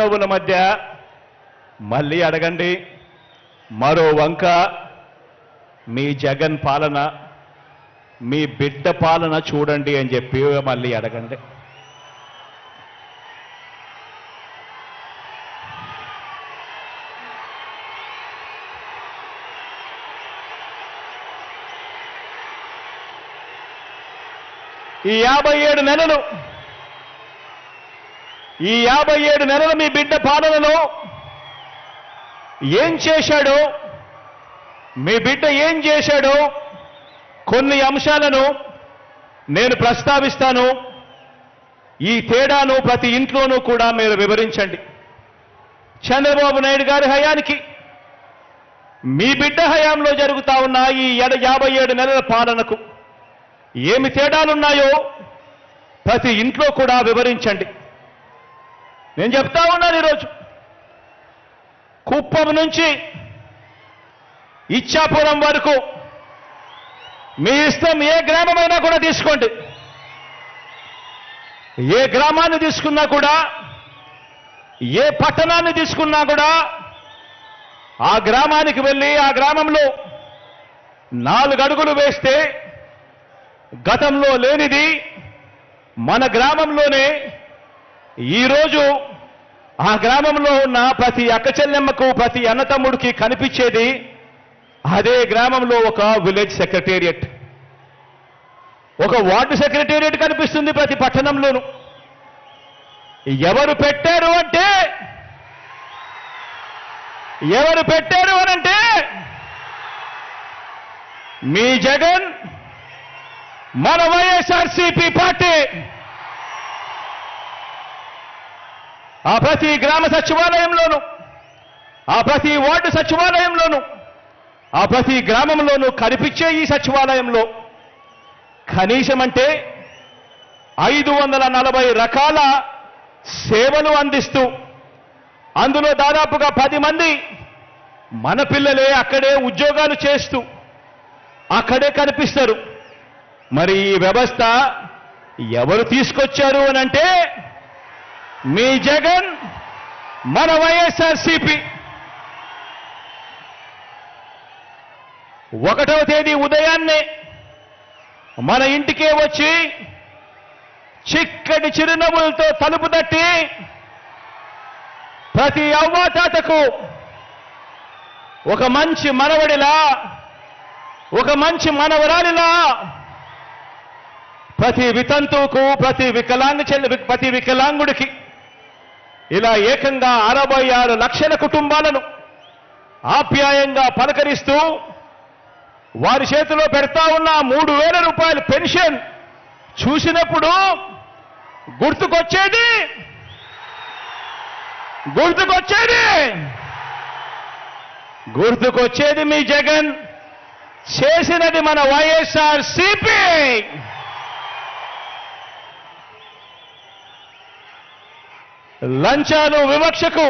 నవ్వుల మధ్య మళ్ళీ అడగండి. మరో వంక మీ జగన్ పాలన, మీ బిడ్డ పాలన చూడండి అని చెప్పి మళ్ళీ అడగండి. ఈ 57 నెలలు మీ బిడ్డ పాలనలో ఏం చేశాడో, మీ బిడ్డ ఏం చేశాడో కొన్ని అంశాలను నేను ప్రస్తావిస్తాను. ఈ తేడాను ప్రతి ఇంట్లోనూ కూడా మీరు వివరించండి. చంద్రబాబు నాయుడు గారి హయానికి, మీ బిడ్డ హయాంలో జరుగుతా ఉన్న ఈ 57 నెలల పాలనకు ఏమి తేడాలున్నాయో ప్రతి ఇంట్లో కూడా వివరించండి. నేను చెప్తా ఉన్నాను, ఈరోజు కుప్పం నుంచి ఇచ్చాపురం వరకు మీ ఇష్టం, ఏ గ్రామమైనా కూడా తీసుకోండి. ఏ గ్రామాన్ని తీసుకున్నా కూడా, ఏ పట్టణాన్ని తీసుకున్నా కూడా, ఆ గ్రామానికి వెళ్ళి ఆ గ్రామంలో 4 అడుగులు వేస్తే గతంలో లేనిది మన గ్రామంలోనే ఈరోజు ఆ గ్రామంలో ఉన్న ప్రతి అక్కచెల్లెమ్మకు, ప్రతి అన్నతమ్ముడికి కనిపించేది అదే గ్రామంలో ఒక విలేజ్ సెక్రటేరియట్, ఒక వార్డు సెక్రటేరియట్ కనిపిస్తుంది ప్రతి పట్టణంలోనూ. ఎవరు పెట్టారు అనంటే మీ జగన్, మన వైఎస్ఆర్సీపీ పార్టీ. ఆ ప్రతి గ్రామ సచివాలయంలోనూ, ఆ ప్రతి వార్డు సచివాలయంలోనూ, ఆ ప్రతి గ్రామంలోనూ కనిపించే ఈ సచివాలయంలో కనీసం అంటే 540 రకాల సేవలు అందిస్తూ, అందులో దాదాపుగా 10 మంది మన పిల్లలే అక్కడే ఉద్యోగాలు చేస్తూ అక్కడే కనిపిస్తారు. మరి ఈ వ్యవస్థ ఎవరు తీసుకొచ్చారు అనంటే మీ జగన్, మన వైఎస్ఆర్సీపీ. 1వ తేదీ ఉదయాన్నే మన ఇంటికే వచ్చి చిక్కటి చిరునవ్వులతో తలుపు తట్టి ప్రతి అవ్వాతాతకు ఒక మంచి మనవడిలా, ఒక మంచి మనవరాలిలా, ప్రతి వితంతువుకు, ప్రతి వికలాంగుడికి ఇలా ఏకంగా 66 లక్షల కుటుంబాలను ఆప్యాయంగా పలకరిస్తూ వారి చేతిలో పెడతా ఉన్న 3000 రూపాయల పెన్షన్ చూసినప్పుడు గుర్తుకొచ్చేది మీ జగన్ చేసినది మన వైఎస్ఆర్సీపీ. లంచాలు వివక్షకు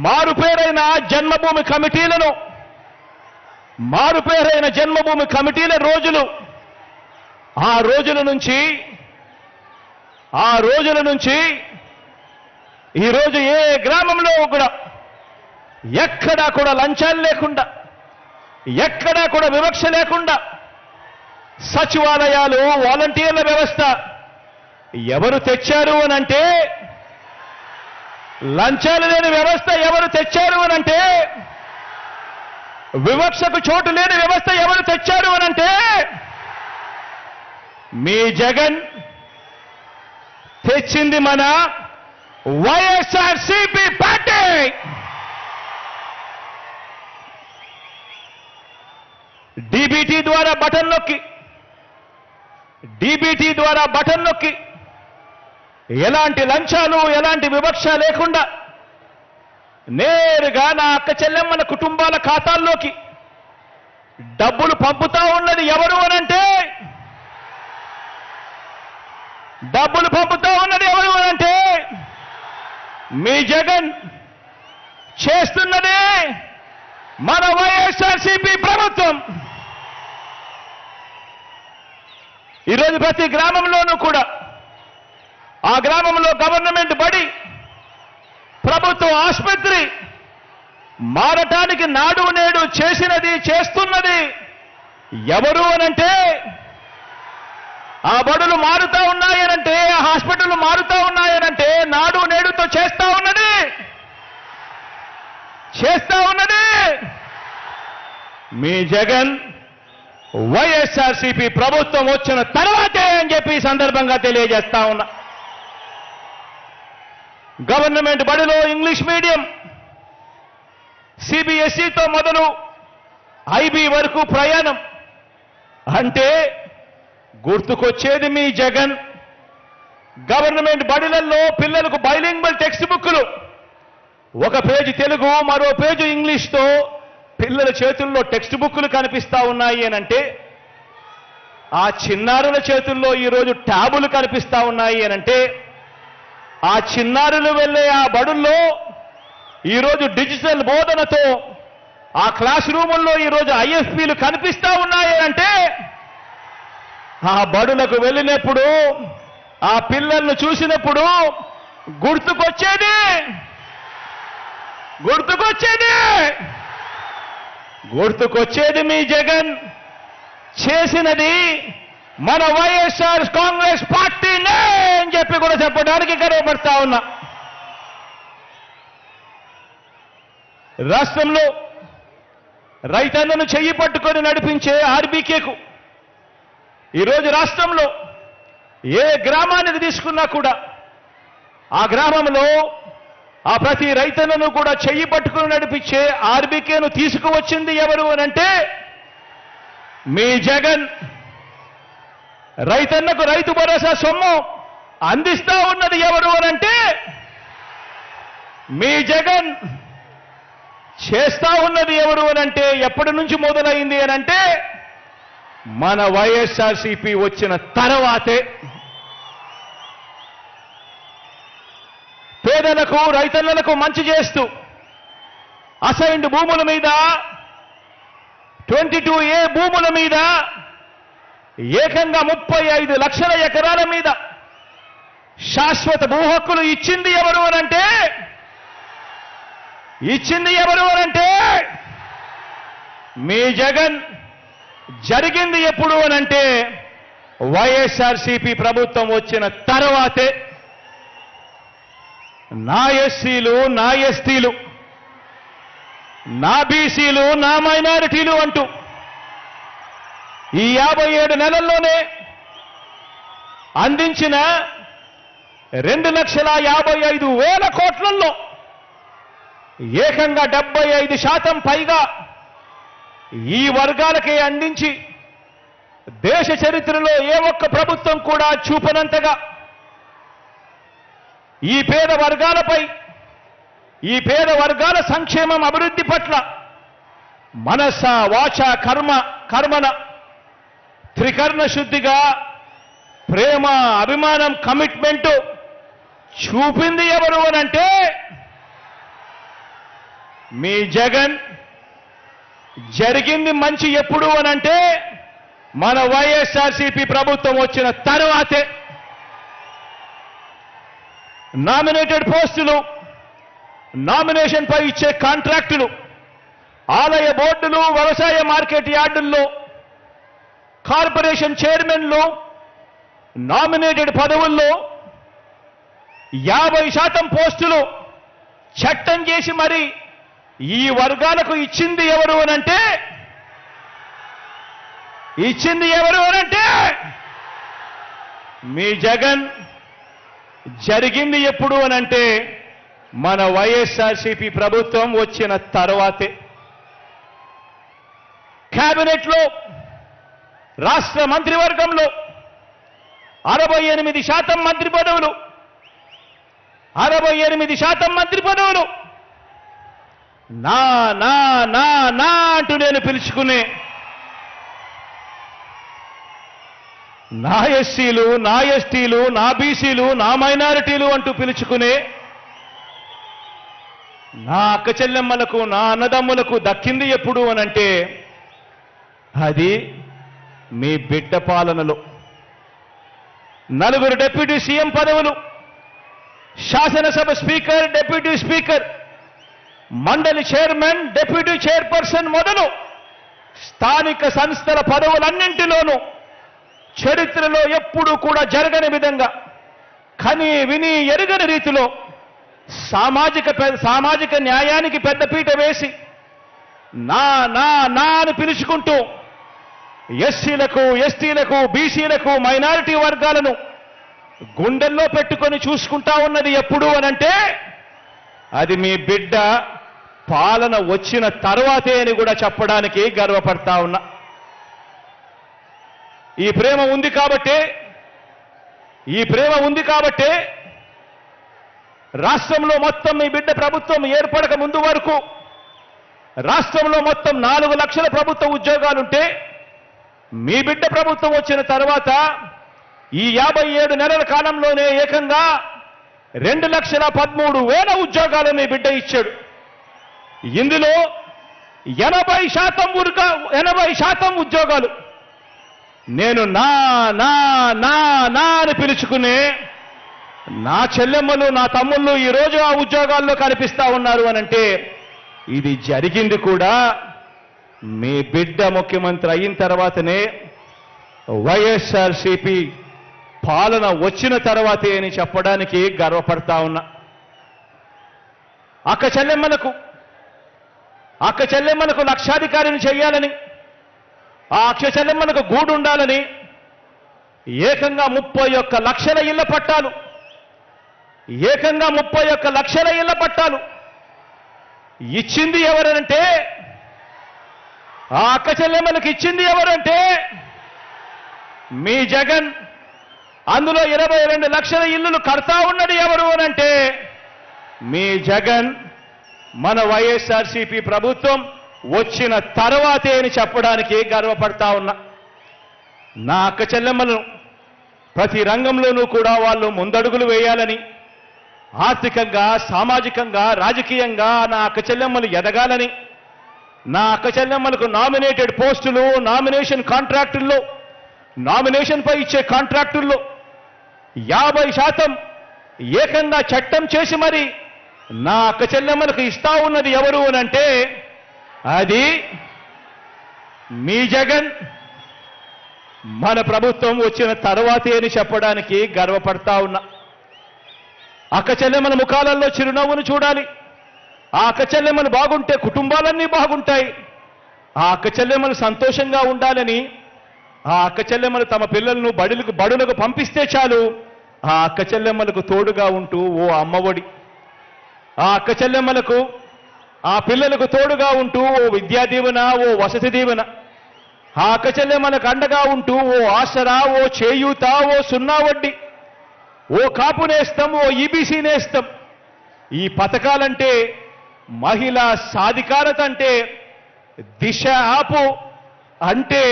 మారుపేరైన జన్మభూమి కమిటీల రోజులు, ఆ రోజుల నుంచి ఈరోజు ఏ గ్రామంలో కూడా ఎక్కడా కూడా లంచాలు లేకుండా, ఎక్కడా కూడా వివక్ష లేకుండా సచివాలయాలు, వాలంటీర్ల వ్యవస్థ ఎవరు తెచ్చారు అనంటే, లంచాలు లేని వ్యవస్థ ఎవరు తెచ్చారు అనంటే, వివక్షకు చోటు లేని వ్యవస్థ ఎవరు తెచ్చారు అనంటే మీ జగన్ తెచ్చింది మన వైఎస్ఆర్సీపీ పార్టీ. డీబీటీ ద్వారా బటన్ నొక్కి ఎలాంటి లంచాలు, ఎలాంటి వివక్ష లేకుండా నేరుగా నా అక్క చెల్లెమ్మల కుటుంబాల ఖాతాల్లోకి డబ్బులు పంపుతా ఉన్నది ఎవరు అనంటే, మీ జగన్ చేస్తున్నదే మన వైఎస్ఆర్సీపీ ప్రభుత్వం. ఈరోజు ప్రతి గ్రామంలోనూ కూడా ఆ గ్రామంలో గవర్నమెంట్ బడి, ప్రభుత్వ ఆసుపత్రి మారటానికి నాడు నేడు చేసినది, చేస్తున్నది ఎవరు అనంటే, ఆ బడులు మారుతా ఉన్నాయనంటే, ఆ హాస్పిటల్ మారుతా ఉన్నాయనంటే నాడు నేడుతో చేస్తా ఉన్నది మీ జగన్. వైఎస్ఆర్సీపీ ప్రభుత్వం వచ్చిన తర్వాతే అని చెప్పి ఈ సందర్భంగా తెలియజేస్తా ఉన్నా. గవర్నమెంట్ బడిలో ఇంగ్లీష్ మీడియం, సిబిఎస్ఈతో మొదలు ఐబీ వరకు ప్రయాణం అంటే గుర్తుకొచ్చేది మీ జగన్. గవర్నమెంట్ బడిలలో పిల్లలకు బైలింగ్వల్ టెక్స్ట్ బుక్లు, ఒక పేజీ తెలుగు, మరో పేజీ ఇంగ్లీష్తో పిల్లల చేతుల్లో టెక్స్ట్ బుక్లు కనిపిస్తా ఉన్నాయి అనంటే, ఆ చిన్నారుల చేతుల్లో ఈరోజు ట్యాబులు కనిపిస్తా ఉన్నాయి అనంటే, ఆ చిన్నారులు వెళ్ళే ఆ బడుల్లో ఈరోజు డిజిటల్ బోధనతో ఆ క్లాస్ రూముల్లో ఈరోజు ఐఎఫ్పీలు కనిపిస్తా ఉన్నాయి అంటే, ఆ బడులకు వెళ్ళినప్పుడు ఆ పిల్లలను చూసినప్పుడు గుర్తుకొచ్చేది మీ జగన్ చేసినది మన వైఎస్ఆర్ కాంగ్రెస్ పార్టీనే అని చెప్పి కూడా చెప్పడానికి గర్వపడతా ఉన్నా. రాష్ట్రంలో రైతన్నను చెయ్యి పట్టుకొని నడిపించే ఆర్బీకేకు ఈరోజు రాష్ట్రంలో ఏ గ్రామానికి తీసుకున్నా కూడా ఆ గ్రామంలో ఆ ప్రతి రైతన్నను కూడా చెయ్యి పట్టుకుని నడిపించే ఆర్బీకేను తీసుకువచ్చింది ఎవరు అనంటే మీ జగన్. రైతన్నకు రైతు భరోసా సొమ్ము అందిస్తా ఉన్నది ఎవరు అనంటే మీ జగన్. చేస్తా ఉన్నది ఎవరు అనంటే, ఎప్పటి నుంచి మొదలైంది అనంటే మన వైఎస్ఆర్సీపీ వచ్చిన తర్వాతే. పేదలకు రైతన్నలకు మంచి చేస్తూ అసైన్డ్ భూముల మీద, 22A భూముల మీద ఏకంగా 35 లక్షల ఎకరాల మీద శాశ్వత భూ హక్కులు ఇచ్చింది ఎవరు అనంటే మీ జగన్. జరిగింది ఎప్పుడు అనంటే వైఎస్ఆర్సీపీ ప్రభుత్వం వచ్చిన తర్వాతే. నా ఎస్సీలు, నా ఎస్టీలు, నా బీసీలు, నా మైనారిటీలు అంటూ ఈ 57 నెలల్లోనే అందించిన 2,55,000 కోట్లలో ఏకంగా 75% పైగా ఈ వర్గాలకే అందించి దేశ చరిత్రలో ఏ ఒక్క ప్రభుత్వం కూడా చూపనంతగా ఈ పేద వర్గాలపై, ఈ పేద వర్గాల సంక్షేమం అభివృద్ధి పట్ల మనస వాచ కర్మన త్రికరణ శుద్ధిగా ప్రేమ, అభిమానం, కమిట్మెంటు చూపింది ఎవరు అనంటే మీ జగన్. జరిగింది మంచి ఎప్పుడు అనంటే మన వైఎస్ఆర్సీపీ ప్రభుత్వం వచ్చిన తర్వాతే. నామినేటెడ్ పోస్టులు, నామినేషన్ పై ఇచ్చే కాంట్రాక్టులు, ఆలయ బోర్డులు, వ్యవసాయ మార్కెట్ యార్డుల్లో కార్పొరేషన్ చైర్మన్లు, నామినేటెడ్ పదవుల్లో 50% పోస్టులు చట్టం చేసి మరి ఈ వర్గాలకు ఇచ్చింది ఎవరు అనంటే మీ జగన్. జరిగింది ఎప్పుడు అనంటే మన వైఎస్ఆర్సీపీ ప్రభుత్వం వచ్చిన తర్వాతే. కేబినెట్లో, రాష్ట్ర మంత్రివర్గంలో 68% మంత్రి పదవులు, 68% మంత్రి పదవులు నా నా నా నా అంటూ నేను పిలుచుకునే నా ఎస్సీలు, నా ఎస్టీలు, నా బీసీలు, నా మైనారిటీలు అంటూ పిలుచుకునే నా అక్క చెల్లెమ్మలకు, నా అన్నదమ్ములకు దక్కింది ఎప్పుడు అనంటే అది మీ బిడ్డ పాలనలో. 4 డిప్యూటీ సీఎం పదవులు, శాసనసభ స్పీకర్, డిప్యూటీ స్పీకర్, మండలి చైర్మన్, డిప్యూటీ చైర్పర్సన్ మొదలు స్థానిక సంస్థల పదవులన్నింటిలోనూ చరిత్రలో ఎప్పుడూ కూడా జరగని విధంగా కని విని ఎరుగని రీతిలో సామాజిక న్యాయానికి పెద్దపీట వేసి నా నా నా అని పిలుచుకుంటూ ఎస్సీలకు, ఎస్టీలకు, బీసీలకు, మైనారిటీ వర్గాలను గుండెల్లో పెట్టుకొని చూసుకుంటా ఉన్నది ఎప్పుడు అనంటే అది మీ బిడ్డ పాలన వచ్చిన తర్వాతే అని కూడా చెప్పడానికి గర్వపడతా ఉన్నా. ఈ ప్రేమ ఉంది కాబట్టే రాష్ట్రంలో మొత్తం మీ బిడ్డ ప్రభుత్వం ఏర్పడక ముందు వరకు రాష్ట్రంలో మొత్తం 4 లక్షల ప్రభుత్వ ఉద్యోగాలుంటే మీ బిడ్డ ప్రభుత్వం వచ్చిన తర్వాత ఈ 57 నెలల కాలంలోనే ఏకంగా 2,13,000 ఉద్యోగాలు మీ బిడ్డ ఇచ్చాడు. ఇందులో 80% ఉద్యోగాలు నేను నా నా నా నా అని పిలుచుకునే నా చెల్లెమ్మలు, నా తమ్ముళ్ళు ఈరోజు ఆ ఉద్యోగాల్లో కనిపిస్తా ఉన్నారు అనంటే ఇది జరిగింది కూడా మీ బిడ్డ ముఖ్యమంత్రి అయిన తర్వాతనే, వైఎస్ఆర్సీపీ పాలన వచ్చిన తర్వాతే అని చెప్పడానికి గర్వపడతా ఉన్నా. అక్క చెల్లెమ్మలకు లక్షాధికారిని చేయాలని, ఆ అక్క చెల్లెమ్మలకు గూడు ఉండాలని ఏకంగా 31 లక్షల ఇళ్ల పట్టాలు, ఏకంగా 31 లక్షల ఇళ్ల పట్టాలు ఇచ్చింది ఎవరనంటే, ఆ అక్క చెల్లెమ్మలకు ఇచ్చింది ఎవరంటే మీ జగన్. అందులో 22 లక్షల ఇళ్లను కడతా ఉన్నది ఎవరు అనంటే మీ జగన్. మన వైఎస్ఆర్సీపీ ప్రభుత్వం వచ్చిన తర్వాతే అని చెప్పడానికి గర్వపడతా ఉన్నా. నా అక్క చెల్లెమ్మలను ప్రతి రంగంలోనూ కూడా వాళ్ళు ముందడుగులు వేయాలని, ఆర్థికంగా, సామాజికంగా, రాజకీయంగా నా అక్క చెల్లెమ్మలు ఎదగాలని, నా అక్క చెల్లెమ్మలకు నామినేటెడ్ పోస్టులు, నామినేషన్ కాంట్రాక్టుల్లో, నామినేషన్పై ఇచ్చే కాంట్రాక్టుల్లో 50% ఏకంగా చట్టం చేసి మరి నా అక్క చెల్లెమ్మలకు ఇస్తా ఉన్నది ఎవరు అనంటే అది మీ జగన్. మన ప్రభుత్వం వచ్చిన తర్వాతే అని చెప్పడానికి గర్వపడతా ఉన్నా. అక్క చెల్లెమ్మల ముఖాలలో చిరునవ్వును చూడాలి. ఆ అక్క చెల్లెమ్మలు బాగుంటే కుటుంబాలన్నీ బాగుంటాయి. ఆ అక్క చెల్లెమ్మలు సంతోషంగా ఉండాలని, ఆ అక్క చెల్లెమ్మలు తమ పిల్లలను బడులకు పంపిస్తే చాలు ఆ అక్క చెల్లెమ్మలకు తోడుగా ఉంటూ ఓ అమ్మఒడి, ఆ అక్క చెల్లెమ్మలకు, ఆ పిల్లలకు తోడుగా ఉంటూ ఓ విద్యా దీవెన, ఓ వసతి దీవెన, ఆ అక్క చెల్లెమ్మలకు అండగా ఉంటూ ఓ ఆసరా, ఓ చేయూత, ఓ 0 వడ్డీ, ఓ కాపు నేస్తం, ఓ ఈబీసీ నేస్తం. ఈ పథకాలంటే, మహిళా సాధికారత అంటే, దిశ యాప్ అంటే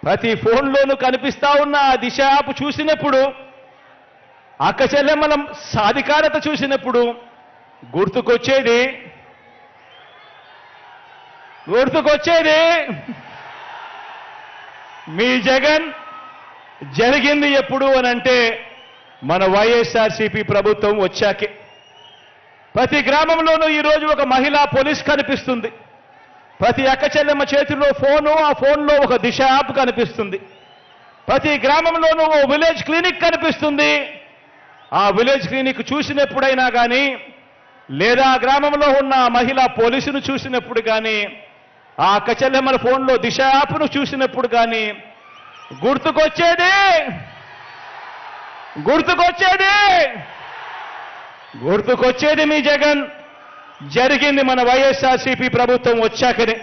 ప్రతి ఫోన్లోనూ కనిపిస్తా ఉన్న ఆ దిశ యాప్ చూసినప్పుడు, అక్క చెల్లెమ్మల సాధికారత చూసినప్పుడు గుర్తుకొచ్చేది మీ జగన్. జరిగింది ఎప్పుడు అనంటే మన వైఎస్ఆర్సీపీ ప్రభుత్వం వచ్చాకే. ప్రతి గ్రామంలోనూ ఈరోజు ఒక మహిళా పోలీస్ కనిపిస్తుంది. ప్రతి అక్క చెల్లెమ్మ చేతిలో ఫోను, ఆ ఫోన్లో ఒక దిశ యాప్ కనిపిస్తుంది. ప్రతి గ్రామంలోనూ ఓ విలేజ్ క్లినిక్ కనిపిస్తుంది. ఆ విలేజ్ క్లినిక్ చూసినప్పుడైనా కానీ, లేదా ఆ గ్రామంలో ఉన్న మహిళా పోలీసును చూసినప్పుడు కానీ, ఆ అక్క చెల్లెమ్మల ఫోన్లో దిశ యాప్ను చూసినప్పుడు కానీ గుర్తుకొచ్చేది మీ జగన్. జరిగింది మన వైఎస్ఆర్సీపీ ప్రభుత్వం వచ్చాకనే.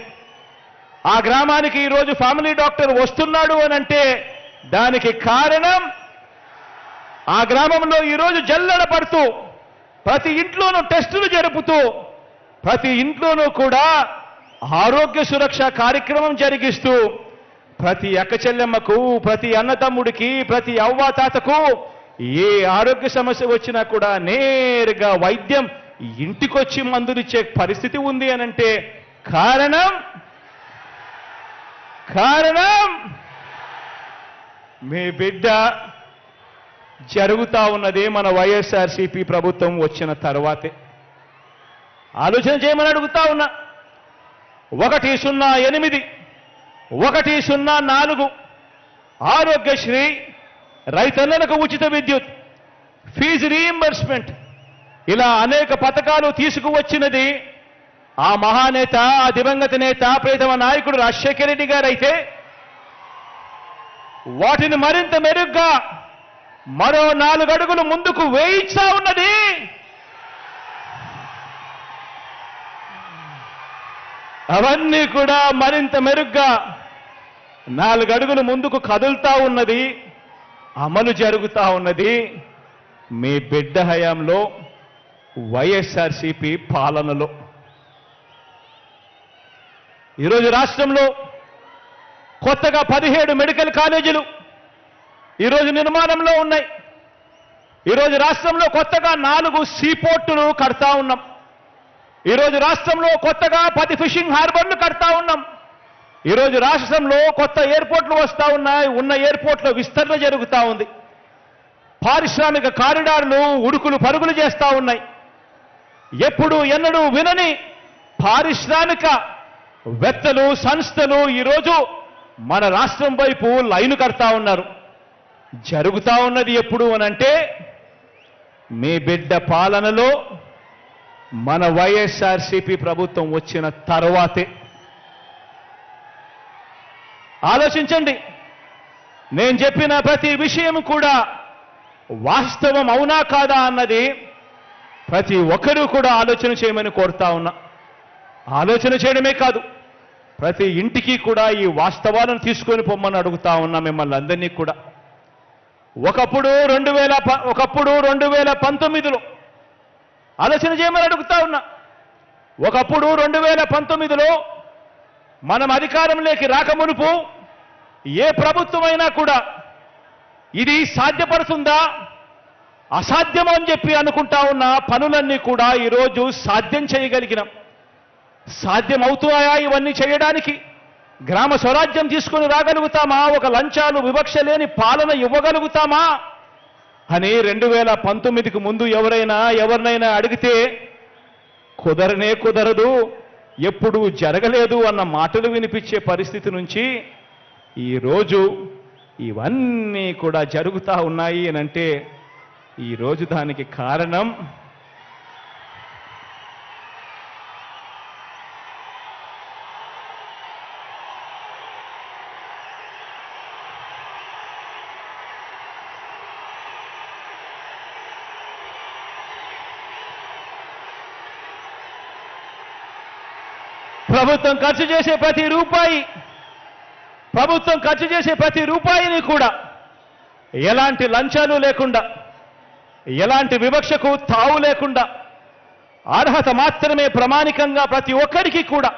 ఆ గ్రామానికి ఈరోజు ఫ్యామిలీ డాక్టర్ వస్తున్నాడు అనంటే దానికి కారణం ఆ గ్రామంలో ఈరోజు జల్లెడ పడుతూ, ప్రతి ఇంట్లోనూ టెస్టులు జరుపుతూ, ప్రతి ఇంట్లోనూ కూడా ఆరోగ్య సురక్ష కార్యక్రమం జరిగిస్తూ, ప్రతి అక్క చెల్లెమ్మకు, ప్రతి అన్నతమ్ముడికి, ప్రతి అవ్వాతాతకు ఏ ఆరోగ్య సమస్య వచ్చినా కూడా నేరుగా వైద్యం ఇంటికొచ్చి మందులిచ్చే పరిస్థితి ఉంది అనంటే కారణం మీ బిడ్డ జరుగుతా ఉన్నది మన వైఎస్ఆర్సీపీ ప్రభుత్వం వచ్చిన తర్వాతే. ఆలోచన చేయమని అడుగుతా ఉన్నా. 108, 104 ఆరోగ్యశ్రీ, రైతన్నలకు ఉచిత విద్యుత్, ఫీజు రీయింబర్స్మెంట్, ఇలా అనేక పథకాలు తీసుకువచ్చినది ఆ మహానేత, ఆ దివంగత నేత, ప్రియతమ నాయకుడు రాజశేఖర రెడ్డి గారైతే వాటిని మరింత మెరుగ్గా మరో 4 అడుగులు ముందుకు వేయిస్తా ఉన్నది అవన్నీ కూడా మరింత మెరుగ్గా 4 అడుగులు ముందుకు కదులుతా ఉన్నది, అమలు జరుగుతా ఉన్నది మీ బిడ్డ హయాంలో, వైఎస్ఆర్సీపీ పాలనలో. ఈరోజు రాష్ట్రంలో కొత్తగా 17 మెడికల్ కాలేజీలు ఈరోజు నిర్మాణంలో ఉన్నాయి. ఈరోజు రాష్ట్రంలో కొత్తగా 4 సీపోర్టులు కడతా ఉన్నాం. ఈరోజు రాష్ట్రంలో కొత్తగా 10 ఫిషింగ్ హార్బర్లు కడతా ఉన్నాం. ఈరోజు రాష్ట్రంలో కొత్త ఎయిర్పోర్ట్లు వస్తూ ఉన్నాయి. ఉన్న ఎయిర్పోర్ట్లో విస్తరణ జరుగుతూ ఉంది. పారిశ్రామిక కారిడార్లు ఉడుకులు పరుగులు చేస్తూ ఉన్నాయి. ఎప్పుడు ఎన్నడూ వినని పారిశ్రామిక వేత్తలు, సంస్థలు ఈరోజు మన రాష్ట్రం వైపు లైను కడతా ఉన్నారు. జరుగుతూ ఉన్నది ఎప్పుడు అనంటే మీ బిడ్డ పాలనలో, మన వైఎస్ఆర్సీపీ ప్రభుత్వం వచ్చిన తర్వాతే. ఆలోచించండి. నేను చెప్పిన ప్రతి విషయం కూడా వాస్తవం అవునా కాదా అన్నది ప్రతి ఒక్కరూ కూడా ఆలోచన చేయమని కోరుతా ఉన్నా. ఆలోచన చేయడమే కాదు, ప్రతి ఇంటికి కూడా ఈ వాస్తవాలను తీసుకొని పొమ్మని అడుగుతా ఉన్నా మిమ్మల్ని అందరినీ కూడా. ఒకప్పుడు 2019లో ఆలోచన చేయమని అడుగుతా ఉన్నా. ఒకప్పుడు 2019లో మనం అధికారంలోకి రాకమునుపు ఏ ప్రభుత్వమైనా కూడా ఇది సాధ్యపడుతుందా, అసాధ్యమో అని చెప్పి అనుకుంటా ఉన్న పనులన్నీ కూడా ఈరోజు సాధ్యం చేయగలిగినాం. సాధ్యమవుతాయా ఇవన్నీ చేయడానికి? గ్రామ స్వరాజ్యం తీసుకొని రాగలుగుతామా? ఒక లంచాలు వివక్ష లేని పాలన ఇవ్వగలుగుతామా అని 2019కు ముందు ఎవరినైనా అడిగితే కుదరనే కుదరదు, ఎప్పుడూ జరగలేదు అన్న మాటలు వినిపించే పరిస్థితి నుంచి ఈరోజు ఇవన్నీ కూడా జరుగుతూ ఉన్నాయి అనంటే ఈరోజు దానికి కారణం ప్రభుత్వం ఖర్చు చేసే ప్రతి రూపాయిని కూడా ఎలాంటి లంచాలు లేకుండా, ఎలాంటి వివక్షకు తావు లేకుండా, అర్హత మాత్రమే ప్రమాణికంగా ప్రతి ఒక్కరికి కూడా,